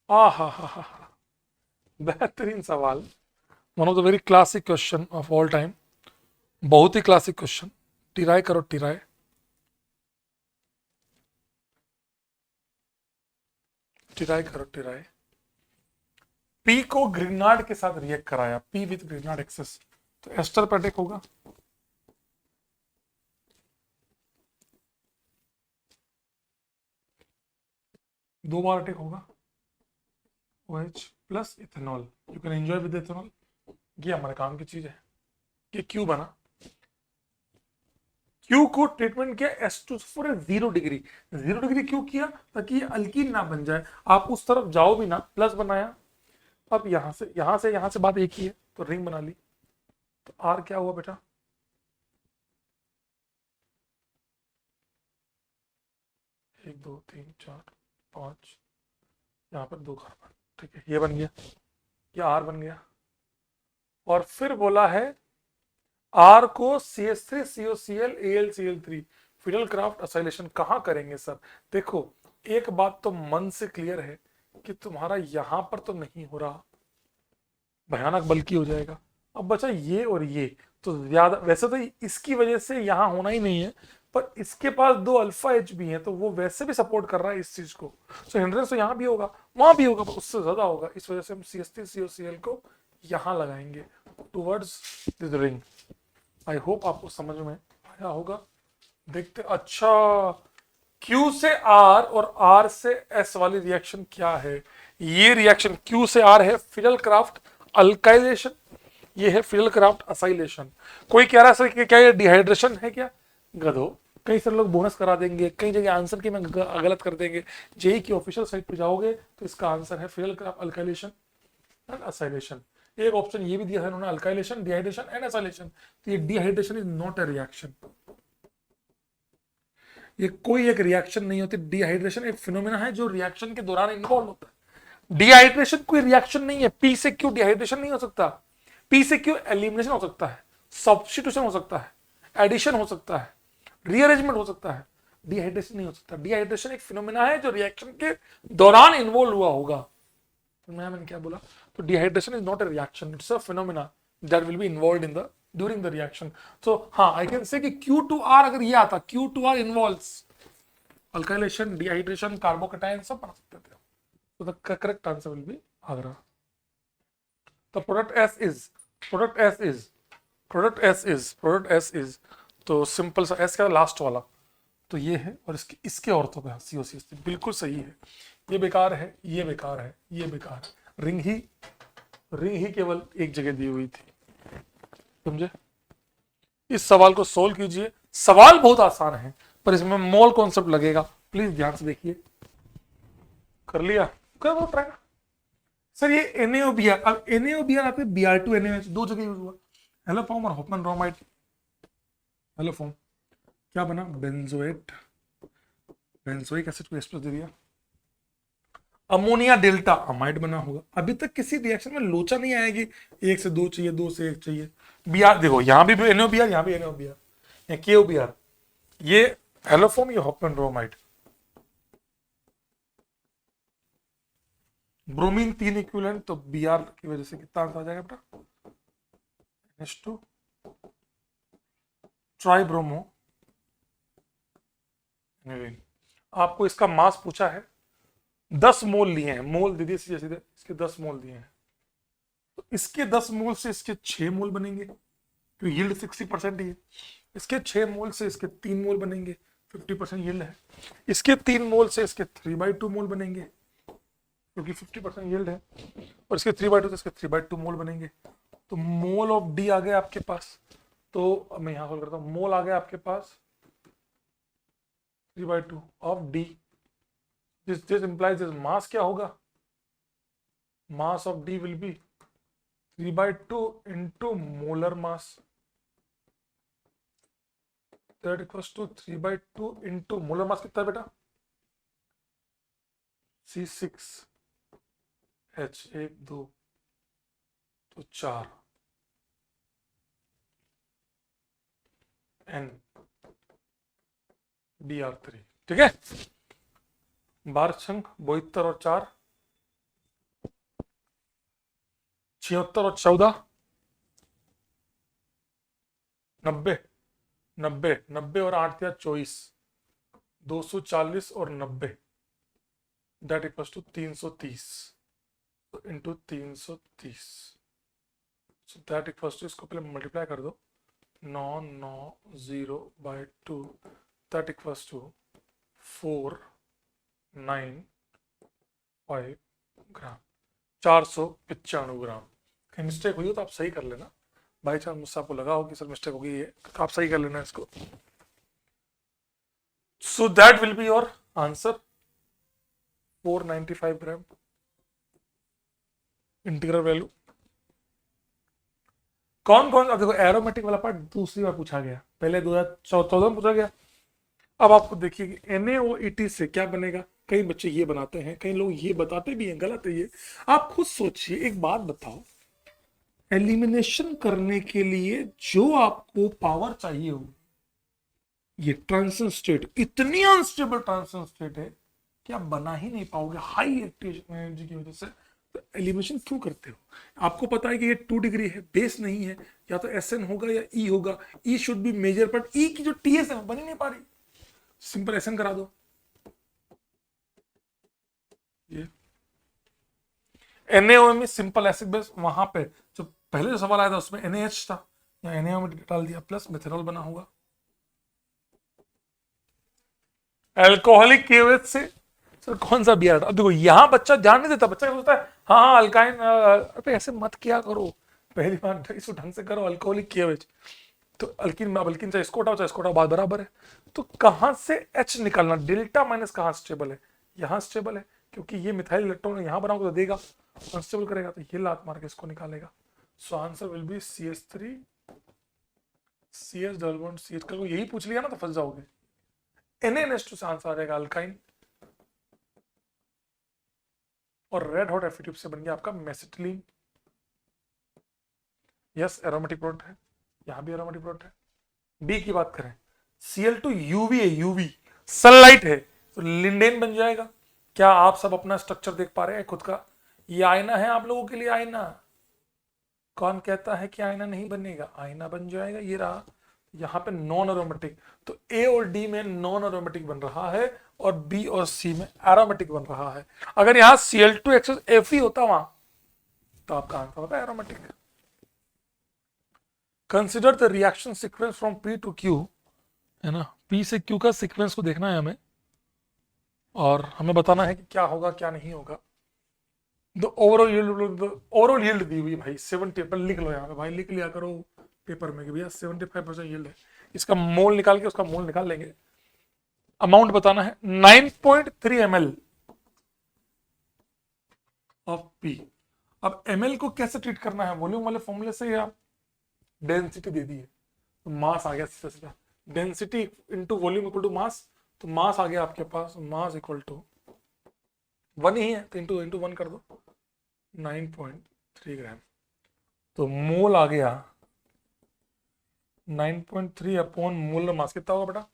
हा, बेहतरीन सवाल, one of the very classic question of all time, बहुत ही क्लासिक क्वेश्चन। टिराई करो, टिराई, टिराई करो, टिराई। P को ग्रिनार्ड के साथ रिएक्ट कराया, P विथ ग्रिनार्ड एक्सेस, तो एस्टर पर अटैक होगा। दो बार अटैक होगा, OH plus ethanol, you can enjoy with ethanol. ये हमारे काम की चीज है। ये क्यू बना, क्यू को ट्रीटमेंट किया H2 0 डिग्री। 0 डिग्री क्यों किया? ताकि ये अल्कीन ना बन जाए। आप उस तरफ जाओ भी ना, प्लस बनाया। अब यहां से बात एक ही है, तो रिंग बना ली। तो आर क्या हुआ बेटा? 1 2 3 4 5, यहाँ पर 2 कार्बन, ठीक है, ये बन गया, ये आर बन गया। और फिर बोला है आर को CH3 COCl AlCl3 fiddle craft acylation कहाँ करेंगे सर? देखो, एक बात तो मन से क्लियर है कि तुम्हारा यहां पर तो नहीं हो रहा, भयानक बल्कि हो जाएगा। अब बचा ये और ये, तो ज्यादा वैसे तो इसकी वजह से यहां होना ही नहीं है, पर इसके पास 2 अल्फा एच भी है, तो वो वैसे भी सपोर्ट कर रहा है इस चीज को। सो हिंड्रेंस तो यहां भी होगा, वहां भी होगा, पर उससे ज्यादा होगा। इस वजह से हम CH3 COCl को यहां लगाएंगे towards this ring. I hope आपको समझ में आया होगा। देखते, अच्छा, Q से R और R से S वाली रिएक्शन क्या है? ये रिएक्शन Q से R है फिडल क्राफ्ट अल्काइलेशन, ये है फिडल क्राफ्ट असाइलेशन। कोई कह रहा है सर कि क्या ये डिहाइड्रेशन है क्या? गधो, कई सारे लोग बोनस करा देंगे, कई जगह आंसर की मैं गलत कर देंगे। जेई की ऑफिशियल साइट पे जाओगे तो इसका आंसर है fiddle craft alkylation and acylation. एक ऑप्शन ये भी दिया है उन्होंने, अल्काइलेशन, डिहाइड्रेशन एंड असाइलेशन। तो ये dehydration is not a reaction, ये कोई एक रिएक्शन नहीं होती। डिहाइड्रेशन एक फिनोमेना है जो रिएक्शन के दौरान इन्वॉल्व होता है। डिहाइड्रेशन कोई रिएक्शन नहीं है। पी से क्यू डिहाइड्रेशन नहीं हो सकता, पी से क्यू एलिमिनेशन हो सकता है, सब्स्टिट्यूशन हो सकता है, एडिशन हो सकता है, रीअरेंजमेंट हो सकता है, डिहाइड्रेशन नहीं हो सकता। डिहाइड्रेशन एक फिनोमेना है जो रिएक्शन के दौरान इन्वॉल्व हुआ होगा। तो मैंने क्या बोला? तो dehydration is not a reaction, it's a phenomena that will be involved in the during the reaction. So हाँ, आई कैन से कि Q2R अगर ये आता, Q2R involves alkylation, dehydration, carbocation सब बना सकते थे। तो the correct answer will B Agra. The product S is तो सिंपल सा S क्या, लास्ट वाला, तो ये है। और इसके औरतों पे COCS बिल्कुल सही है। ये बेकार है, ये बेकार है, ये बेकार है। रिंग ही केवल एक जगह दी हुई थी, समझे? इस सवाल को सोल्व कीजिए। सवाल बहुत आसान है, पर इसमें मोल कॉन्सेप्ट लगेगा, प्लीज ध्यान से देखिए। कर लिया? कर दो ट्राई। सर ये NaOBr, अब NaOBr आपके Br2 NaOH दो जगह यूज हुआ, हेलो फॉर्म और होफमैन ब्रोमाइड। हेलो फॉर्म क्या बना? बेंजोएट, बेंजोइक एसिड को एक्सप्रेस दे दिया, अमोनिया डेल्टा अमाइड बना होगा। अभी तक किसी रिएक्शन में लोचा नहीं आएगी, 1 से 2 चाहिए, 2 से 1 चाहिए। Br देखो, यहां भी NaOBr, यहां भी NaOBr, या KOBr, ये हेलो फॉर्म, ये होफमैन ब्रोमाइड। ब्रोमीन 3 इक्विवेलेंट, तो Br की वजह से कितना आंसर आ जाएगा बेटा? H2 tribromo. आपको इसका मास पूछा है, 10 मोल लिए हैं, मोल दे दिए सीधे सीधे, इसके 10 मोल दिए हैं। तो इसके 10 मोल से इसके 6 मोल बनेंगे, तो यील्ड 60% ही है। इसके 6 मोल से इसके 3 मोल बनेंगे, 50% यील्ड है। इसके 3 मोल से इसके 3/2 मोल बनेंगे, क्योंकि 50% यील्ड है। और इसके 3/2 से इसके 3/2 मोल बनेंगे। तो मोल ऑफ डी आ गया आपके पास। तो मैं यहां सोल्व करता हूं, मोल आ गया आपके पास 3/2 of D. This implies this mass क्या होगा? Mass of D will be 3/2 into molar mass, that equals to 3/2 into molar mass कितना है बेटा? C6 H1 2 तो 4 N Br3, ठीक है। बार संख्या 72 और 4 76 और 14 90 90 90 और 8 या 24 240 और 90, that equals to 330 into 330, so that equals to, इसको पहले मल्टीप्लाई कर दो, 990/2, that equals to 49 gram, 495 gram. कहीं मिस्टेक हुई हो तो आप सही कर लेना, बाई चांस मुझसे आपको लगा हो कि सर मिस्टेक होगी ये, तो आप सही कर लेना इसको। So that will be your answer, 495 gram integral value. कौन कौन, अब देखो एरोमेटिक वाला पार्ट दूसरी बार पूछा गया, पहले 2014 में पूछा गया। अब आपको देखिए कि NaOET से क्या बनेगा, कई बच्चे ये बनाते हैं, कई लोग ये बताते भी हैं, गलत है ये। आप खुद सोचिए, एक बात बताओ, एलिमिनेशन करने के लिए जो आपको पावर चाहिए हो, ये ट्रांजिशन स्टेट इतनी अनस्टेबल ट्रांजिशन स्टेट है कि आप बना ही नहीं पाओगे हाई एक्टिवेशन एनर्जी की वजह से। तो एलिमिनेशन क्यों करते हो? आपको पता है कि ये 2 डिग्री है, बेस नहीं है, या तो SN होगा या E होगा। E should be major, but E की जो TS है बन ही नहीं पा रही, सिंपल SN करा दो। ये NaO में सिंपल एसिड बेस, वहां पे जो पहले जो सवाल आया था उसमें NaH था, या NaO में डाल दिया, प्लस मेथनॉल बना होगा। अल्कोहलिक KOH से सर कौन सा बियर? अब देखो यहाँ बच्चा ध्यान नहीं देता, बच्चा सोचता है हाँ हाँ अल्काइन, अरे ऐसे मत किया करो, पहली बार इसको ढंग से करो। अल्कोहलिक KOH, तो अल्किन में, अब अल्किन चाहे इसको हटाओ चाहे इसको हटाओ, बात बराबर है। तो कहां से H निकालना, डेल्टा माइनस कहां स्टेबल है? यहां स्टेबल है, क्योंकि ये मिथाइल इलेक्ट्रॉन यहां बनाओगे तो देगा, अनस्टेबल करेगा तो ये लात मार के इसको निकालेगा। So answer will B CH3 CS double bond CH। कल को यही पूछ लिया ना तो फंस जाओगे। NaNH2 से आंसर आ जाएगा अल्काइन, और रेड हॉट एफ से बन गया आपका मेसिटिलीन। यस एरोमेटिक प्रोडक्ट है, यहां भी एरोमेटिक प्रोडक्ट है। बी की बात करें, Cl2 UV है, UV सनलाइट है, तो लिंडेन बन जाएगा। क्या आप सब अपना स्ट्रक्चर देख पा रहे हैं खुद का? ये आईना है आप लोगों के लिए, आईना। कौन कहता है कि आईना नहीं बनेगा? आईना बन जाएगा, ये रहा। यहाँ पे नॉन एरोमेटिक, तो ए और डी में नॉन एरोमेटिक बन रहा है, और बी और सी में एरोमेटिक बन रहा है। अगर यहाँ Cl2 एक्सेस Fe होता वहां, तो आपका आंसर होता है aromatic. Consider the reaction sequence from P to Q, है ना, P से Q का सीक्वेंस को देखना है हमें, और हमें बताना है कि क्या होगा क्या नहीं होगा। ओवरऑल यील्ड दी हुई भाई 70 पर, लिख लो यहाँ पे भाई, लिख लिया करो पेपर में कि भैया 75% यील्ड है। इसका मोल निकाल के उसका मोल निकाल लेंगे। अमाउंट बताना है 9.3 ml ऑफ P। अब ml को कैसे ट्रीट करना है, वॉल्यूम वाले फॉर्मूले से, या डेंसिटी दे दी है तो मास आ गया सीधा सीधा, density into volume equal to mass. तो मास आ गया आपके पास, मास इक्वल टू 1 ही है तो इंटू इंटू 1 कर दो, 9.3 ग्राम। तो मोल आ गया 9.3 अपॉन मोलर मास, कितना होगा बेटा?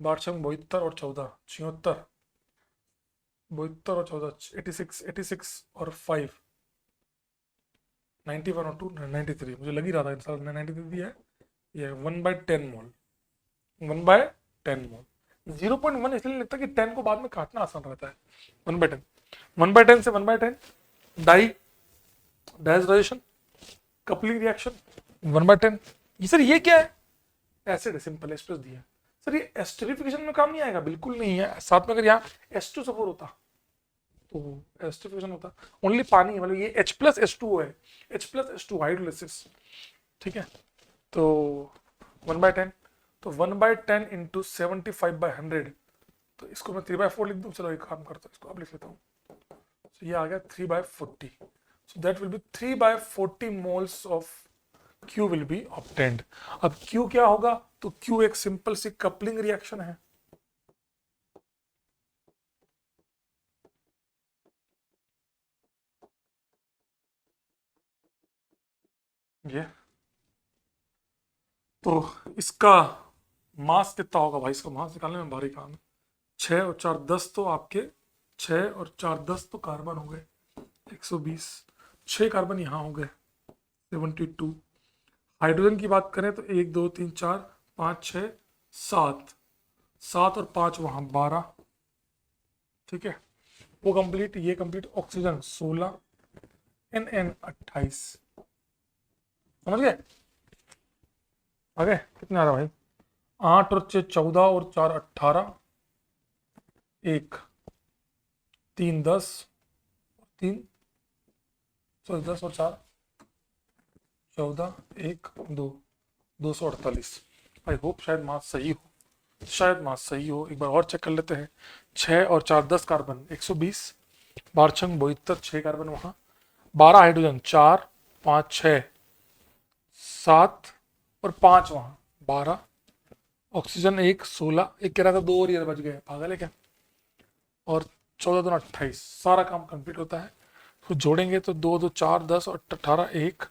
72 और 14 76, 72 और 14 86 और 5 91 और 2 93। मुझे लग ही रहा था इंसान ने 93 दिया है। ये 1/10 मोल, 1/10 मोल। 0.1 इसलिए लगता है कि 10 को बाद में काटना आसान रहता है। 1/10, 1/10 से 1/10 डाई डाइजेशन कपलिंग रिएक्शन 1/10। ये सर ये क्या है? एसिड है, सिंपल H+ दिया। सर ये एस्टरिफिकेशन में काम नहीं आएगा, बिल्कुल नहीं है। साथ में अगर यहाँ H2SO4 होता तो एस्टरिफिकेशन होता, ओनली पानी है, मतलब ये H+H2O है, H+H2 हाइड्रोलिसिस, ठीक है। तो 1/10, तो 1/10 इंटू 75/100, तो इसको मैं 3/4 लिख दूं। चलो एक काम करता हूँ, इसको अब लिख लेता हूँ। तो ये आ गया 3/40, so that will be 3/40 moles of Q will be obtained। अब Q क्या होगा? तो Q एक सिंपल सी कपलिंग रिएक्शन है, ये। तो इसका मास कितना होगा भाई? इसका मास निकालने में भारी काम है। 6 और 4 10, तो आपके 6 और 4 10 तो कार्बन हो गए 120, 6 कार्बन यहाँ हो गए 72। हाइड्रोजन की बात करें तो 1 2 3 4 5 6 7, 7 और 5 वहां 12, ठीक है। वो कंप्लीट, ये कंप्लीट। ऑक्सीजन 16, NN 28, समझ गए? आगे कितने आ रहा भाई? 8 और 6 14 और 4 18, 1 3 10 3 10 और 4 14 1 2 248। आई होप शायद मार्क्स सही हो, एक बार और चेक कर लेते हैं। 6 और 4 10 कार्बन 120, बारछंग 72 6 कार्बन वहां, 12 हाइड्रोजन 4 5 6 7 और 5 वहां 12, ऑक्सीजन 1 16, एक कह रहा था 2 और ये बच गए, पागल है क्या। और 14 2 28, सारा काम कंप्लीट होता है। तो जोड़ेंगे तो 2 2 4 10 और 18 1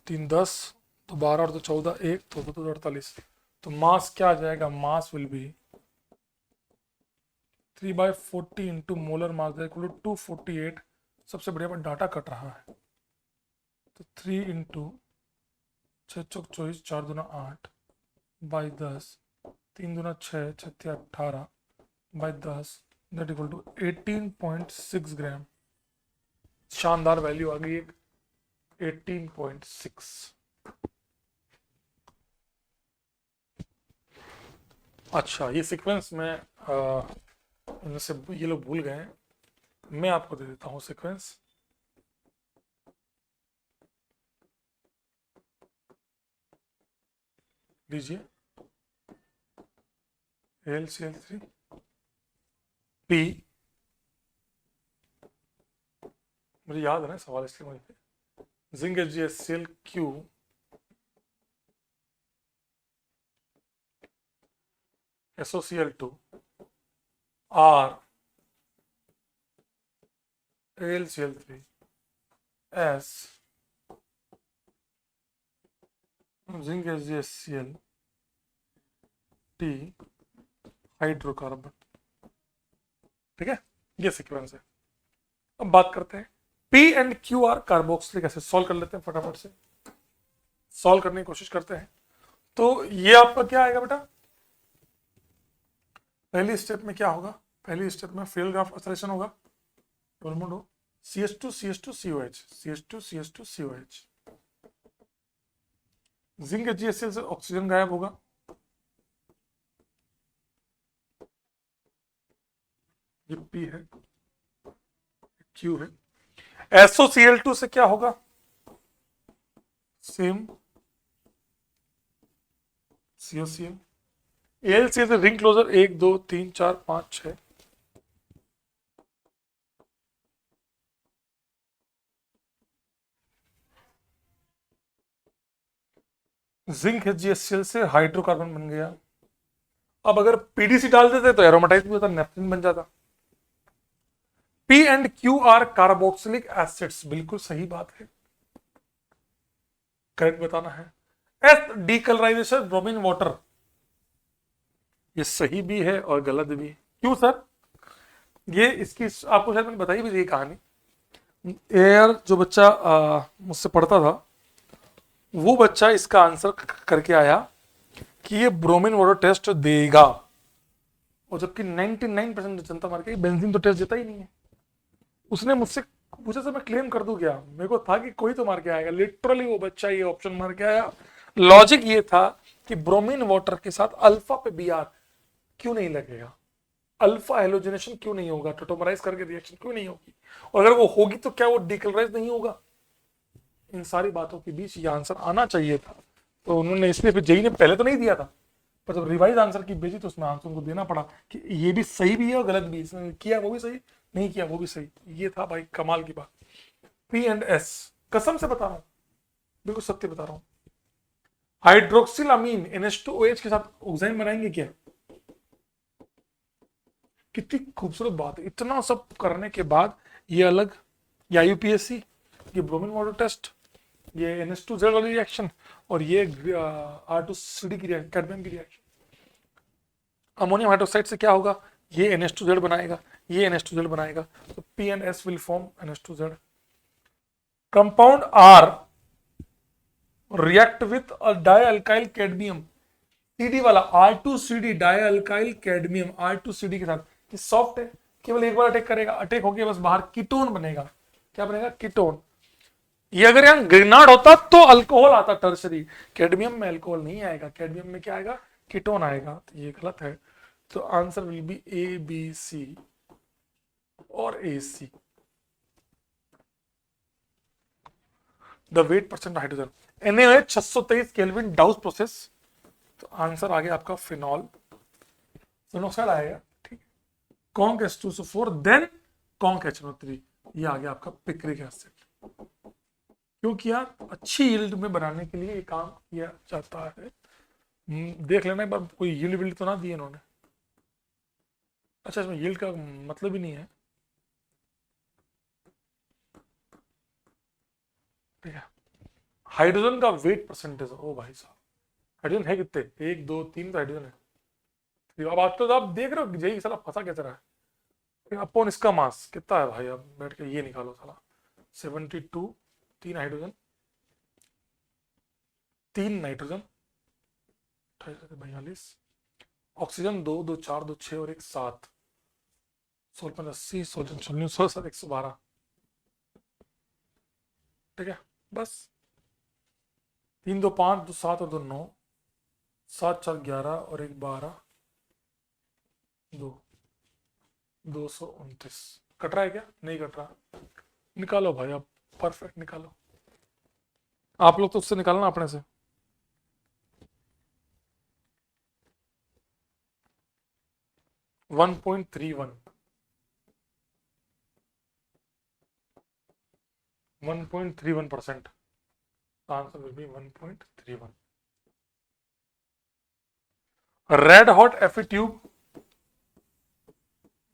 3 10 तो 12 और 2 14 1 तो 2 48। तो मास क्या आ जाएगा, mass will be 3/40 into molar mass equal to 248। सबसे बढ़िया पर डाटा कट रहा है, तो 3 इंटू 6 चौक 24 4 दूना 8 बाई 10 3 दूना 6 6 18 बाई 10 दैट इक्वल टू 18.6 ग्राम। शानदार वैल्यू आ गई एक 18.6। अच्छा ये सीक्वेंस में इनमें से ये लोग भूल गए हैं, मैं आपको दे देता हूँ सीक्वेंस। लीजिए AlCl3 P, मुझे याद है ना सवाल इसलिए मुझे, zinc HgCl Q SOCl2 R AlCl3 S zinc HgCl T hydrocarbon. ठीक है, ये सीक्वेंस है। अब बात करते हैं P and Q R carboxylic acid. Solve कर लेते हैं फटाफट से, सॉल्व करने की कोशिश करते हैं। तो ये आपका क्या आएगा बेटा, पहली स्टेप में क्या होगा, पहली स्टेप में फेल ग्राफ ऑक्सीडेशन होगा, टोलमोड हो CH2 CH2 COH CH2 CH2 COH, zinc HgCl से ऑक्सीजन गायब होगा, ये P है, Q है। SOCl2 से क्या होगा, सेम COCl। AlCl से रिंग क्लोजर 1 2 3 4 5 6, जिंक HgCl से हाइड्रोकार्बन बन गया। अब अगर PDC डाल देते तो एरोमेटाइज भी होता, नेफ्थिन बन जाता। P and Q are carboxylic acids, बिल्कुल सही बात है, करेक्ट बताना है। S डीकलराइजेशन ब्रोमीन वाटर, ये सही भी है और गलत भी। क्यों सर, ये इसकी आपको शायद मैंने बताई भी थी कहानी। एयर जो बच्चा मुझसे पढ़ता था, वो बच्चा इसका आंसर करके आया कि ये ब्रोमीन वाटर टेस्ट देगा, और जबकि 99% जनता मार के बेंजीन तो टेस्ट देता ही नहीं है। उसने मुझसे पूछा सर मैं क्लेम कर दूं क्या, मेरे को था कि कोई तो मार के आएगा, लिटरली वो बच्चा ये ऑप्शन मार के आया। लॉजिक ये था कि ब्रोमीन वाटर के साथ अल्फा पे Br क्यों नहीं लगेगा, अल्फा हेलोजिनेशन क्यों नहीं होगा, टोटोमराइज करके रिएक्शन क्यों नहीं होगी, और अगर वो होगी तो क्या वो डीकलराइज नहीं होगा। इन सारी बातों के बीच ये आंसर आना चाहिए था, तो उन्होंने इसलिए फिर जेई ने पहले तो नहीं दिया था, पर जब रिवाइज आंसर की भेजी तो उसमें आंसर उनको देना पड़ा कि ये भी सही भी है और गलत भी, इसने किया वो भी सही, नहीं किया वो भी सही। ये था भाई कमाल की बात। P एंड S, कसम से बता रहा हूं, बिल्कुल सत्य बता रहा हूं। हाइड्रोक्सिल अमीन NH2OH के साथ ऑक्साइन बनाएंगे क्या, कितनी खूबसूरत बात है। इतना सब करने के बाद ये अलग, ये IUPAC, ये ब्रोमीन वाटर टेस्ट, ये NH2Z वाली रिएक्शन, और ये R2CD की रिएक्शन, कैडमियम की रिएक्शन। अमोनियम हाइड्रोक्साइड से क्या होगा, ये NH2Z बनाएगा, ये NH2Z बनाएगा, तो P and S will form NH2Z। Compound R react with a dialkyl cadmium, CD वाला R2CD डायल्काइल कैडमियम R2CD के साथ, ये सॉफ्ट है, केवल एक बार अटैक करेगा, अटैक होके बस बाहर कीटोन बनेगा। क्या बनेगा, कीटोन। ये अगर यहाँ ग्रेनाड होता तो अल्कोहल आता टर्शरी, कैडमियम में अल्कोहल नहीं आएगा, कैडमियम में क्या आएगा, कीटोन आएगा, तो ये गलत है। तो आंसर विल बी ABC और AC, the wait percent hydrogen. NaOH 623 kelvin डाउस process. तो आंसर आ गया आपका फिनॉल, फिनोक्साइड आएगा, ठीक है। Conc H2SO4 then conc HNO3, ये आ गया आपका पिक्रिक एसिड। क्योंकि यार अच्छी यील्ड में बनाने के लिए ये काम किया जाता है। देख लेना एक बार, कोई यील्ड विल्ड तो ना दी इन्होंने। अच्छा, इसमें यील्ड का मतलब ही नहीं है, ठीक है। हाइड्रोजन का वेट परसेंटेज, ओ भाई साहब, हाइड्रोजन है कितने, 1 2 3 तो हाइड्रोजन है। अब आप तो आप देख रहे हो जेई साला फंसा कैसे रहा है। अपॉन इसका मास कितना है भाई, अब बैठ के ये निकालो साला। 72, 3 हाइड्रोजन, 3 नाइट्रोजन, 42, ऑक्सीजन 2 2 4 2 6 और 1 7, 16 5 80, 16 19 16 7 112, ठीक है। बस 3 2 5 2 7 और 2 9, 7 4 11 और 1 12, 2 229। कट रहा है क्या, नहीं कट रहा, निकालो भाई आप, परफेक्ट निकालो। आप लोग तो उससे निकालना अपने से। One 1.31%, answer will be 1.31। Red hot एफी ट्यूब,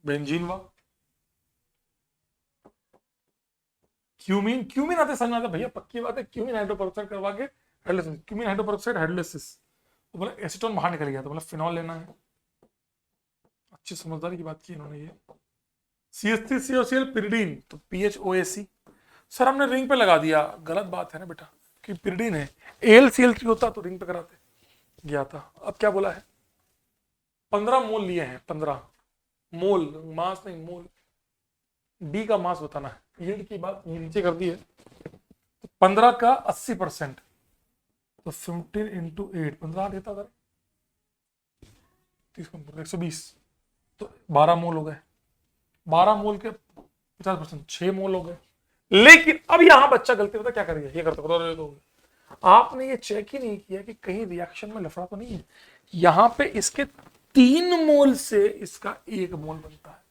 बेंजीन वा, क्यूमीन, क्यूमीन आते समझ में आता भैया, पक्की बात है, क्यूमीन हाइड्रोपेरोक्साइड करवा के हाइड्रोलिसिस, क्यूमीन हाइड्रोपेरोक्साइड हाइड्रोलिसिस, तो बोला एसीटोन बाहर निकल गया, तो बोला फिनॉल लेना है। अच्छी समझदारी की बात की इन्होंने ये। CH3COCl पिरिडीन, तो PHOAC। सर हमने रिंग पे लगा दिया, गलत बात है ना बेटा, कि पिरिडीन है। AlCl3 होता तो रिंग पे कराते, गया था। अब क्या बोला है, 15 मोल लिए हैं, 15 मोल, मास नहीं मोल, डी का मास बताना है। यील्ड की बात नीचे कर दी है, तो 15 का 80%, तो 15 इंटू 8, 15 देता था 120, तो 12 मोल हो गए। 12 मोल के 50%, 6 मोल हो गए। लेकिन अब यहां बच्चा गलती होता क्या करेगा, ये करता तो आपने ये चेक ही नहीं किया कि कहीं रिएक्शन में लफड़ा तो नहीं है। यहां पे इसके 3 मोल से इसका 1 मोल बनता है,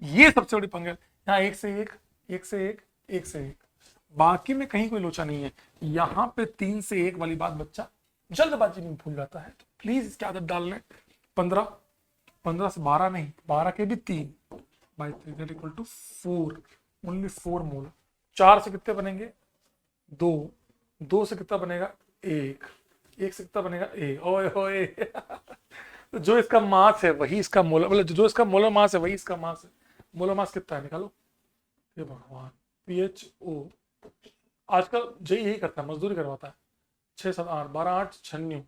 ये सबसे बड़ी पंगा है। यहाँ 1 से 1, 1 से 1, 1 से 1, बाकी में कहीं कोई लोचा नहीं है। यहां पे 3 से 1 वाली बात बच्चा जल्दबाजी में भूल जाता है, तो प्लीज इसकी आदत डाल लें। 15, 15 से 12 नहीं, 12 के भी 3 by 3 that equal to 4, only 4 mole. 4 से कितने बनेंगे, 2, 2 से कितना बनेगा, 1, 1 से कितना बनेगा, ओए होए तो जो इसका मास है वही इसका मोलर, मतलब जो इसका मोलर मास है वही इसका मास है। मोलर मास कितना है निकालो, ये भगवान। PHO आजकल जेई यही करता है, मजदूरी करवाता है। 6 7 8 12 8 96,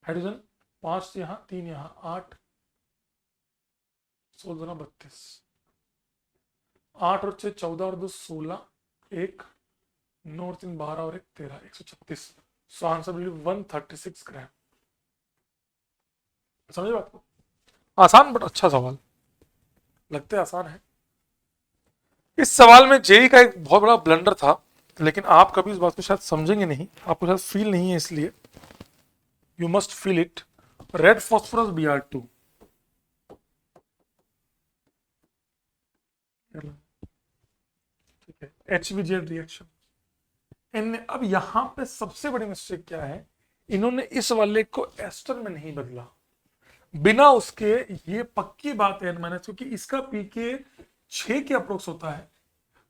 हाइड्रोजन 5 यहाँ 3 यहाँ 8, 16 32, 8 और 6 14 और 2 16, 1 9 और 3 12 और 1 13, 136। सो आंसर विल बी 136 ग्राम। समझे बात को, आसान बट अच्छा सवाल, लगते है आसान है। इस सवाल में जेई का एक बहुत बड़ा ब्लंडर था, लेकिन आप कभी इस बात को शायद समझेंगे नहीं, आपको शायद फील नहीं है, इसलिए you must feel it. Red phosphorus Br2, ठीक है, HBZ रिएक्शन। अब यहां पे सबसे बड़ी मिस्टेक क्या है, इन्होंने इस वाले को एस्टर में नहीं बदला, बिना उसके। ये पक्की बात है N-, क्योंकि इसका पीके 6 के अप्रोक्स होता है,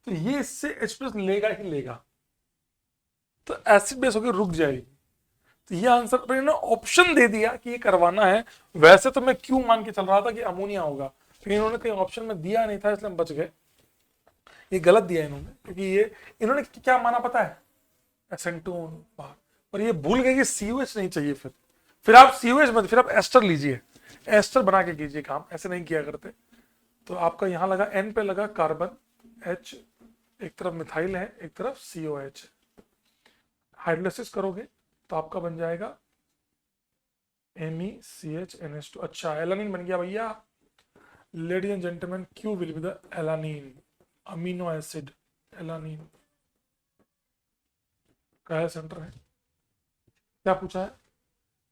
तो ये इससे H+ लेगा ही लेगा, तो एसिड बेस होकर रुक जाएगी। तो ये आंसर पर इन्होंने ऑप्शन दे दिया कि ये करवाना है। वैसे तो मैं क्यों मान के चल रहा था कि अमोनिया होगा, लेकिन इन्होंने कहीं ऑप्शन में दिया नहीं था, इसलिए हम बच गए। ये गलत दिया इन्होंने, क्योंकि ये इन्होंने क्या माना पता है, SN2 बाहर, और ये भूल गए कि COH नहीं चाहिए। फिर आप COH मत, फिर आप एस्टर लीजिए, एस्टर बना के कीजिए काम, ऐसे नहीं किया करते। तो आपका यहां लगा N पे लगा कार्बन, H एक तरफ मिथाइल है, एक तरफ COH। हाइड्रोलिसिस करोगे तो आपका बन जाएगा MECHNH2। अच्छा एलानिन बन गया भैया, Ladies and gentlemen, Q will be the alanine, amino acid, alanine. क्या सेंटर है, क्या पूछा है?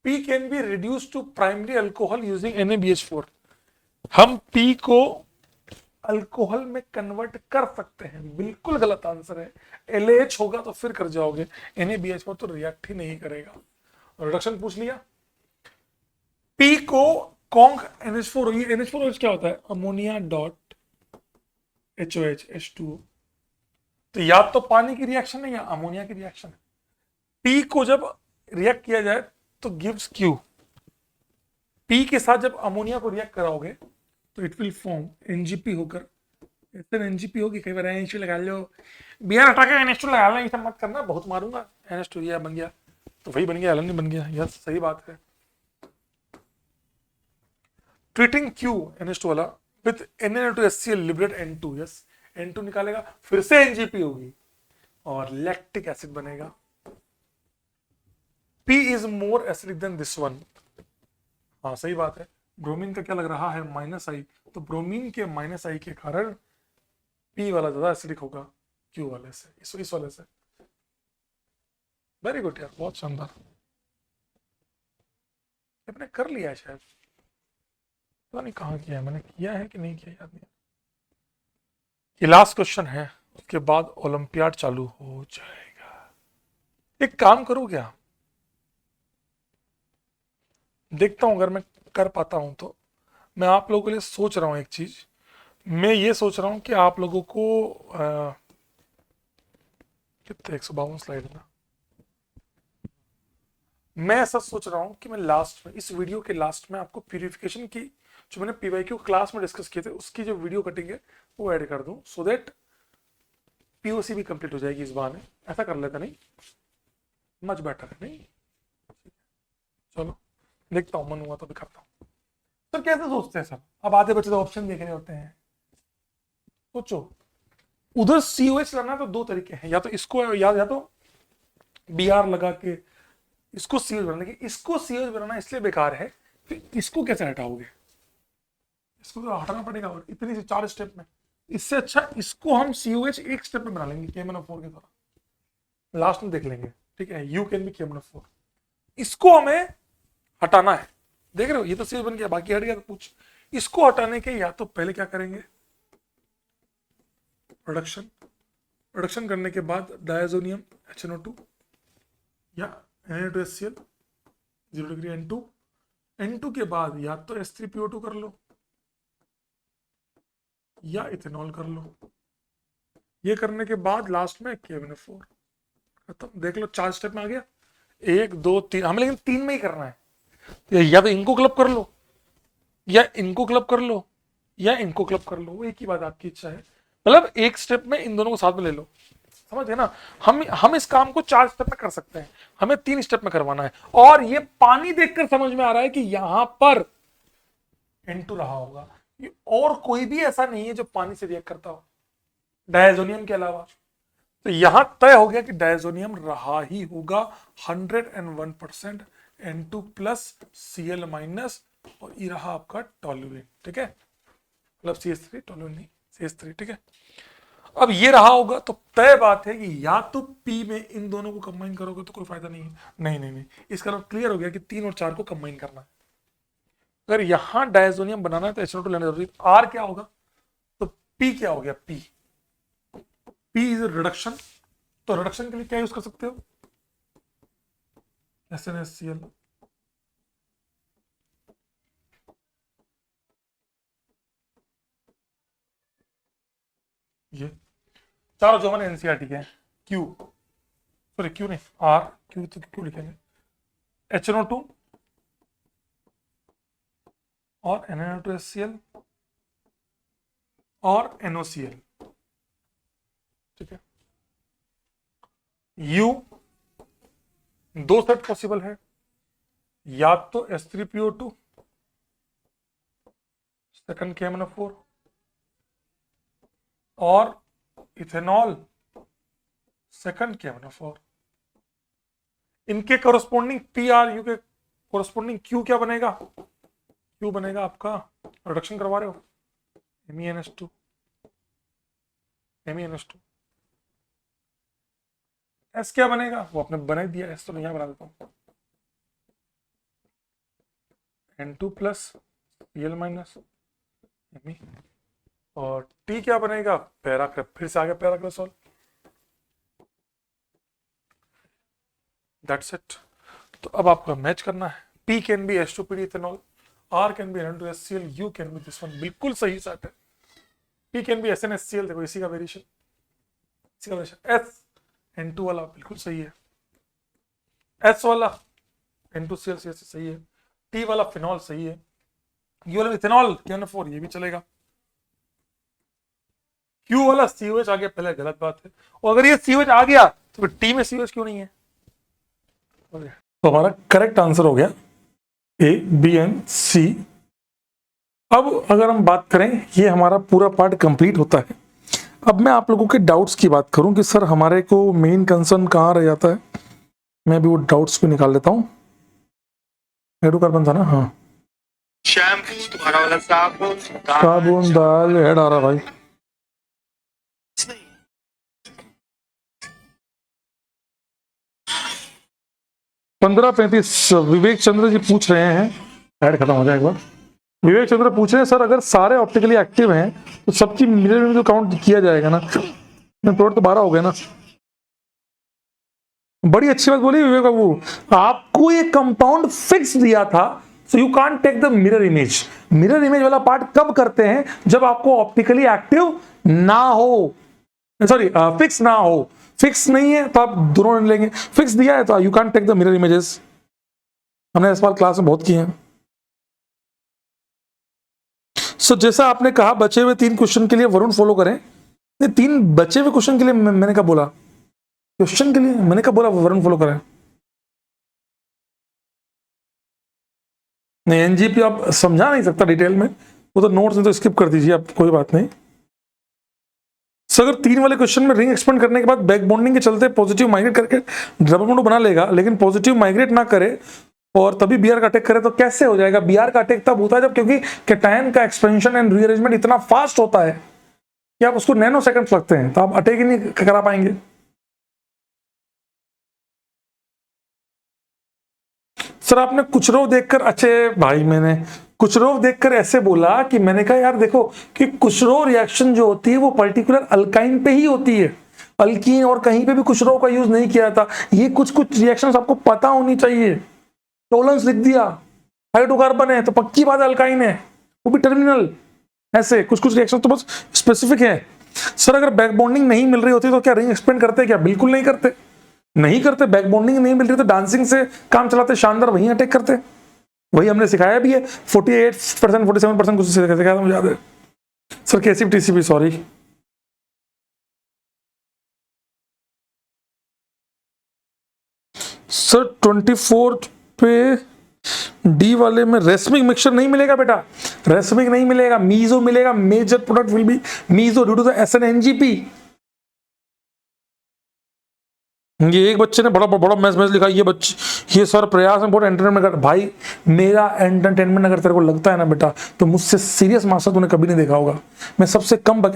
P can be reduced to primary alcohol using NaBH4. हम P को अल्कोहल में कन्वर्ट कर सकते हैं, बिल्कुल गलत आंसर है। LH होगा तो फिर कर जाओगे, NaBH4 तो रिएक्ट ही नहीं करेगा। रिडक्शन पूछ लिया। P को कॉन्ग NH4, NH4 क्या होता है? Ammonia dot HOH H2O। तो या तो पानी की रिएक्शन है या अमोनिया की रिएक्शन है। P को जब रिएक्ट किया जाए तो गिव्स Q। P के साथ जब अमोनिया को रिएक्ट कराओगे तो इट विल फॉर्म NGP होकर NGP होगी। कई बार NH2 लगा लो, बियर हटा के NH2 लगा लो, ये सब मत करना, बहुत मारूंगा। NH2 ये बन गया तो वही बन गया, एलन बन गया। यस, सही बात है। ट्रीटिंग Q NH2 वाला with Na2HCl liberate N2। Yes, N2 निकालेगा, फिर से NGP होगी और लैक्टिक एसिड बनेगा। P is more acidic then this one. हाँ सही बात है। ब्रोमीन का क्या लग रहा है? -I, तो ब्रोमीन के -I के कारण P वाला ज्यादा एसिडिक होगा Q वाले से, इस वाले से। वेरी गुड यार, बहुत शानदार। आपने कर लिया है शायद, पता नहीं कहाँ किया है, मैंने किया है कि नहीं किया, याद नहीं। ये लास्ट क्वेश्चन है, उसके बाद ओलंपियाड चालू हो जाएगा। एक काम करो क्या, देखता हूं अगर मैं कर पाता हूं तो। मैं आप लोगों के लिए सोच रहा हूं एक चीज। मैं ये सोच रहा हूं कि आप लोगों को कितने 152 स्लाइड ना, मैं ऐसा सोच रहा हूं कि मैं लास्ट में, इस वीडियो के लास्ट में आपको प्यूरिफिकेशन की जो मैंने PYQ क्लास में डिस्कस किए थे उसकी जो वीडियो कटिंग है वो ऐड कर दूं, सो दैट POC भी कंप्लीट हो जाएगी इस बहाने। ऐसा कर लेता नहीं, मच बेटर है नहीं? चलो देखता हूं, मन हुआ तो भी करता हूं। सर कैसे सोचते हैं सर? अब आधे बच्चे तो ऑप्शन देख रहे होते हैं। सोचो, उधर COH लाना है तो दो तरीके हैं, या तो इसको या तो BR लगा के इसको COH बनाना, लेकिन इसको COH बनाना इसलिए बेकार है, फिर इसको कैसे हटाओगे? इसको तो हटाना पड़ेगा, और इतनी सी 4 स्टेप में। इससे अच्छा इसको हम COH एक स्टेप में बना लेंगे KMnO4 की तरह, लास्ट में देख लेंगे। ठीक है, यू कैन बी KMnO4। इसको हमें हटाना है, देख रहे हो ये तो COH बन गया, बाकी हट गया। तो पूछ, इसको हटाने के या तो पहले क्या करेंगे, प्रोडक्शन करने के बाद डायजोनियम HNO2 या Na2HCl 0 डिग्री N2 के बाद या तो H3PO2 कर लो या इथेनॉल कर लो। ये करने के बाद लास्ट में KMnO4 खत्म। देख लो 4 स्टेप में आ गया, 1 2 3। हमें लेकिन 3 में ही करना है, या तो इनको क्लब कर लो या इनको क्लब कर लो या इनको क्लब कर लो, वो एक ही बात, आपकी इच्छा है। मतलब एक स्टेप में इन दोनों को साथ में ले लो, समझ गए ना? हम इस काम को 4 स्टेप में कर सकते हैं, हमें 3 स्टेप में करवाना है। और ये पानी देखकर समझ में आ रहा है कि यहां पर N2 रहा होगा, और कोई भी ऐसा नहीं है जो पानी से रिएक्ट करता हो डायजोनियम के अलावा। तो यहां तय हो गया कि डायजोनियम रहा ही होगा 101%, N2 प्लस Cl माइनस, और ये रहा आपका टोल्यूरिन। ठीक है, मतलब CH3 टोल्यूरिन नहीं, CH3। ठीक है, अब ये रहा होगा तो तय बात है कि या तो P में इन दोनों को कंबाइन करोगे तो कोई फायदा नहीं है। नहीं, इसका मतलब क्लियर हो गया कि 3 और 4 को कंबाइन करना है। अगर यहां डायजोनियम बनाना है तो HNO2 लेना जरूरी है। R क्या होगा, तो P क्या हो गया, P इज रिडक्शन। तो रिडक्शन के लिए क्या यूज कर सकते हो, SnHCl। ये चारों जो हमारे NCERT के हैं, क्यू नहीं, R, क्यू लिखेंगे, HNO2 और Na2HCl और NOCl। ठीक है, U 2 सेट पॉसिबल है, या तो H3PO2 सेकंड KMnO4 और इथेनॉल सेकंड KMnO4। इनके कोरस्पोंडिंग PRU के कोरस्पोंडिंग Q क्या बनेगा, Q बनेगा आपका, रिडक्शन करवा रहे हो MEnS2 MEnS2 S क्या बनेगा, वो आपने बना ही दिया, S तो यहाँ बना देता हूँ, N2 plus Cl minus Me, और T क्या बनेगा, पैराक्रेप, फिर से आ गया पैराक्रेसोल, दैट्स इट। तो अब आपको मैच करना है, P can be H2PD ethanol, R can be N2HCl, U can be this one, बिल्कुल सही सेट है। P कैन बी SnHCl, देखो इसी का वेरिएशन, इसी का वेरिएशन। S N2 वाला बिल्कुल सही है, S वाला N2Cl से सही है, T वाला फिनॉल सही है, U वाला इथेनॉल KNO4 ये भी चलेगा, Q वाला COH आ गया पहले, गलत बात है, और अगर ये COH आ गया तो फिर T में COH क्यों नहीं है। तो हमारा करेक्ट आंसर हो गया A, B एंड C। अब अगर हम बात करें, ये हमारा पूरा पार्ट कंप्लीट होता है। अब मैं आप लोगों के डाउट्स की बात करूं कि सर हमारे को मेन कंसर्न कहाँ रह जाता है, मैं भी वो डाउट्स को निकाल लेता हूं। हाइड्रोकार्बन था ना, हाँ, शैम्पू तुम्हारा वाला साबुन साबुन दाल हेड आ रहा भाई। पंद्रह 35 विवेक चंद्र जी पूछ रहे हैं, ऐड खत्म हो जाए एक बार। विवेक चंद्र पूछ रहे हैं सर अगर सारे ऑप्टिकली एक्टिव हैं तो सबकी मिरर में तो काउंट किया जाएगा ना, प्रोडक्ट तो 12 हो गए ना। बड़ी अच्छी बात बोली विवेक बाबू, आपको ये कंपाउंड फिक्स दिया था, so you can't take the mirror image. Mirror image वाला पार्ट कब करते हैं, जब आपको ऑप्टिकली एक्टिव ना हो, सॉरी फिक्स ना हो। फिक्स नहीं है तो आप दोनों लेंगे, फिक्स दिया है तो you can't take the mirror images. हमने इस बार क्लास में बहुत किए हैं। सो जैसा आपने कहा बचे हुए 3 क्वेश्चन के लिए वरुण फॉलो करें, नहीं 3 बचे हुए क्वेश्चन के लिए मैंने कहा बोला, क्वेश्चन के लिए मैंने कहा बोला वरुण फॉलो करें। नहीं एनजीपी आप समझा नहीं सकता डिटेल में, वो तो नोट्स में तो स्किप कर दीजिए आप, कोई बात नहीं। सो अगर 3 वाले क्वेश्चन में रिंग एक्सपेंड करने के बाद बैक बॉन्डिंग के चलते पॉजिटिव माइग्रेट करके डबल बॉन्ड बना लेगा, लेकिन पॉजिटिव माइग्रेट ना करे और तभी बीआर का अटैक करे तो कैसे हो जाएगा। बीआर का अटैक तब होता है जब, क्योंकि कैटायन का एक्सपेंशन एंड रीअरेंजमेंट इतना फास्ट होता है कि आप उसको नैनो सेकंड्स लगते हैं, तो आप अटैक ही नहीं करा पाएंगे। सर आपने कुचरोव देखकर, अच्छे भाई मैंने कुचरोव देखकर ऐसे बोला कि मैंने कहा यार देखो कि कुचरोव रिएक्शन जो होती है वो पर्टिकुलर अल्काइन पे ही होती है, अल्कीन और कहीं पे भी कुचरोव का यूज नहीं किया था। ये कुछ कुछ रिएक्शंस आपको पता होनी चाहिए। टोलेंस लिख दिया, हाइड्रोकार्बन है तो पक्की बात अल्काइन है, वो भी टर्मिनल। ऐसे कुछ कुछ रिएक्शन तो बस स्पेसिफिक है। सर अगर बैक बॉन्डिंग नहीं मिल रही होती तो क्या रिंग एक्सपेंड करते, क्या बिल्कुल नहीं करते, नहीं करते। बैक बॉन्डिंग नहीं मिल रही तो डांसिंग से काम चलाते, शानदार वहीं अटैक करते, वही हमने सिखाया भी है। 48% 47% कुछ सिखाया था मुझे याद है सर। कैसी टीसीपी, सॉरी सर 24 पे डी वाले में रेसमिक मिक्सचर नहीं मिलेगा बेटा, रेसमिक नहीं मिलेगा, मीजो मिलेगा। Major product will be meso due to the SNNGP। ये एक बच्चे ने बड़ा बड़ा मैसेज लिखा, ये बच्चे ये सर प्रयास में बहुत एंटरटेनमेंट कर, भाई मेरा एंटरटेनमेंट अगर तेरे को लगता है ना बेटा तो मुझसे सीरियस मास्टर तूने कभी नहीं देखा होगा। मैं सबसे कम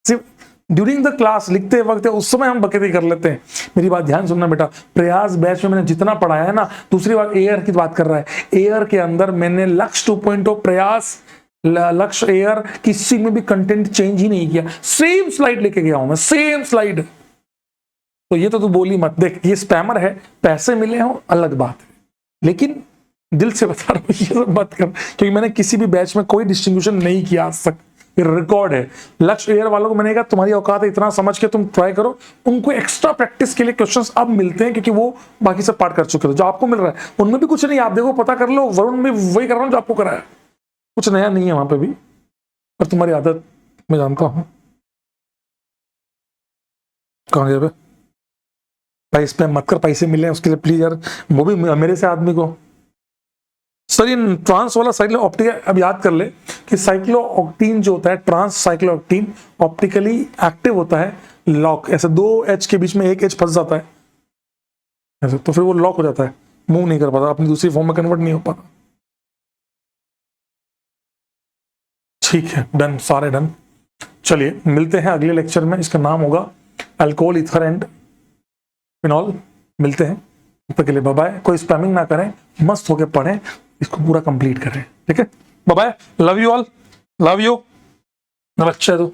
सिर्फ ड्यूरिंग द क्लास लिखते वक्त उस समय हम बकैती कर लेते हैं। मेरी बात ध्यान सुनना बेटा, प्रयास बैच में मैंने जितना पढ़ाया है ना, दूसरी बात एयर की बात कर रहा है, एयर के अंदर मैंने लक्ष्य 2.0 प्रयास लक्ष्य एयर किसी में भी कंटेंट चेंज ही नहीं किया, सेम स्लाइड लेके गया हूं मैं, सेम स्लाइड। तो ये तो तू बोली मत, देख ये स्पैमर है, पैसे मिले हो अलग बात है, लेकिन दिल से बता रहा हूं ये सब मत कर, क्योंकि मैंने किसी भी बैच में कोई डिस्टिंग्विशन नहीं किया आज तक, रिकॉर्ड है। लक्ष्य एयर वालों को मैंने कहा तुम्हारी औकात है, इतना समझ के तुम ट्राई करो। उनको एक्स्ट्रा प्रैक्टिस के लिए क्वेश्चंस अब मिलते हैं क्योंकि वो बाकी सब पार्ट कर चुके थे। जो आपको मिल रहा है उनमें भी कुछ नहीं, आप देखो पता कर लो, वरुण में वही कर रहा हूँ जो आपको कराया, कुछ नया नहीं है वहां पे भी, पर तुम्हारी आदत मैं जानता हूँ। कहाँ गया भाई, इस पे मत कर, पैसे मिले उसके लिए प्लीज यार, वो भी मेरे से आदमी को। सर ये ट्रांस वाला साइक्लो ऑप्टिक, अब याद कर ले कि साइक्लो ऑक्टीन जो होता है, trans cyclooctene optically active होता है, लॉक, ऐसे 2 H के बीच में 1 H फंस जाता है ऐसे, तो फिर वो लॉक हो जाता है, मूव नहीं कर पाता, अपनी दूसरी फॉर्म में कन्वर्ट नहीं हो पाता। ठीक है, डन, सारे डन। चलिए मिलते हैं अगले लेक्चर में, इसका नाम होगा अल्कोहल ईथर एंड फिनॉल। मिलते हैं, तब तक के लिए बाय बाय। कोई स्पैमिंग ना करें, मस्त होके पढ़ें, इसको पूरा कंप्लीट करें, ठीक है। Bye bye, love you all, love you. बच्चे तो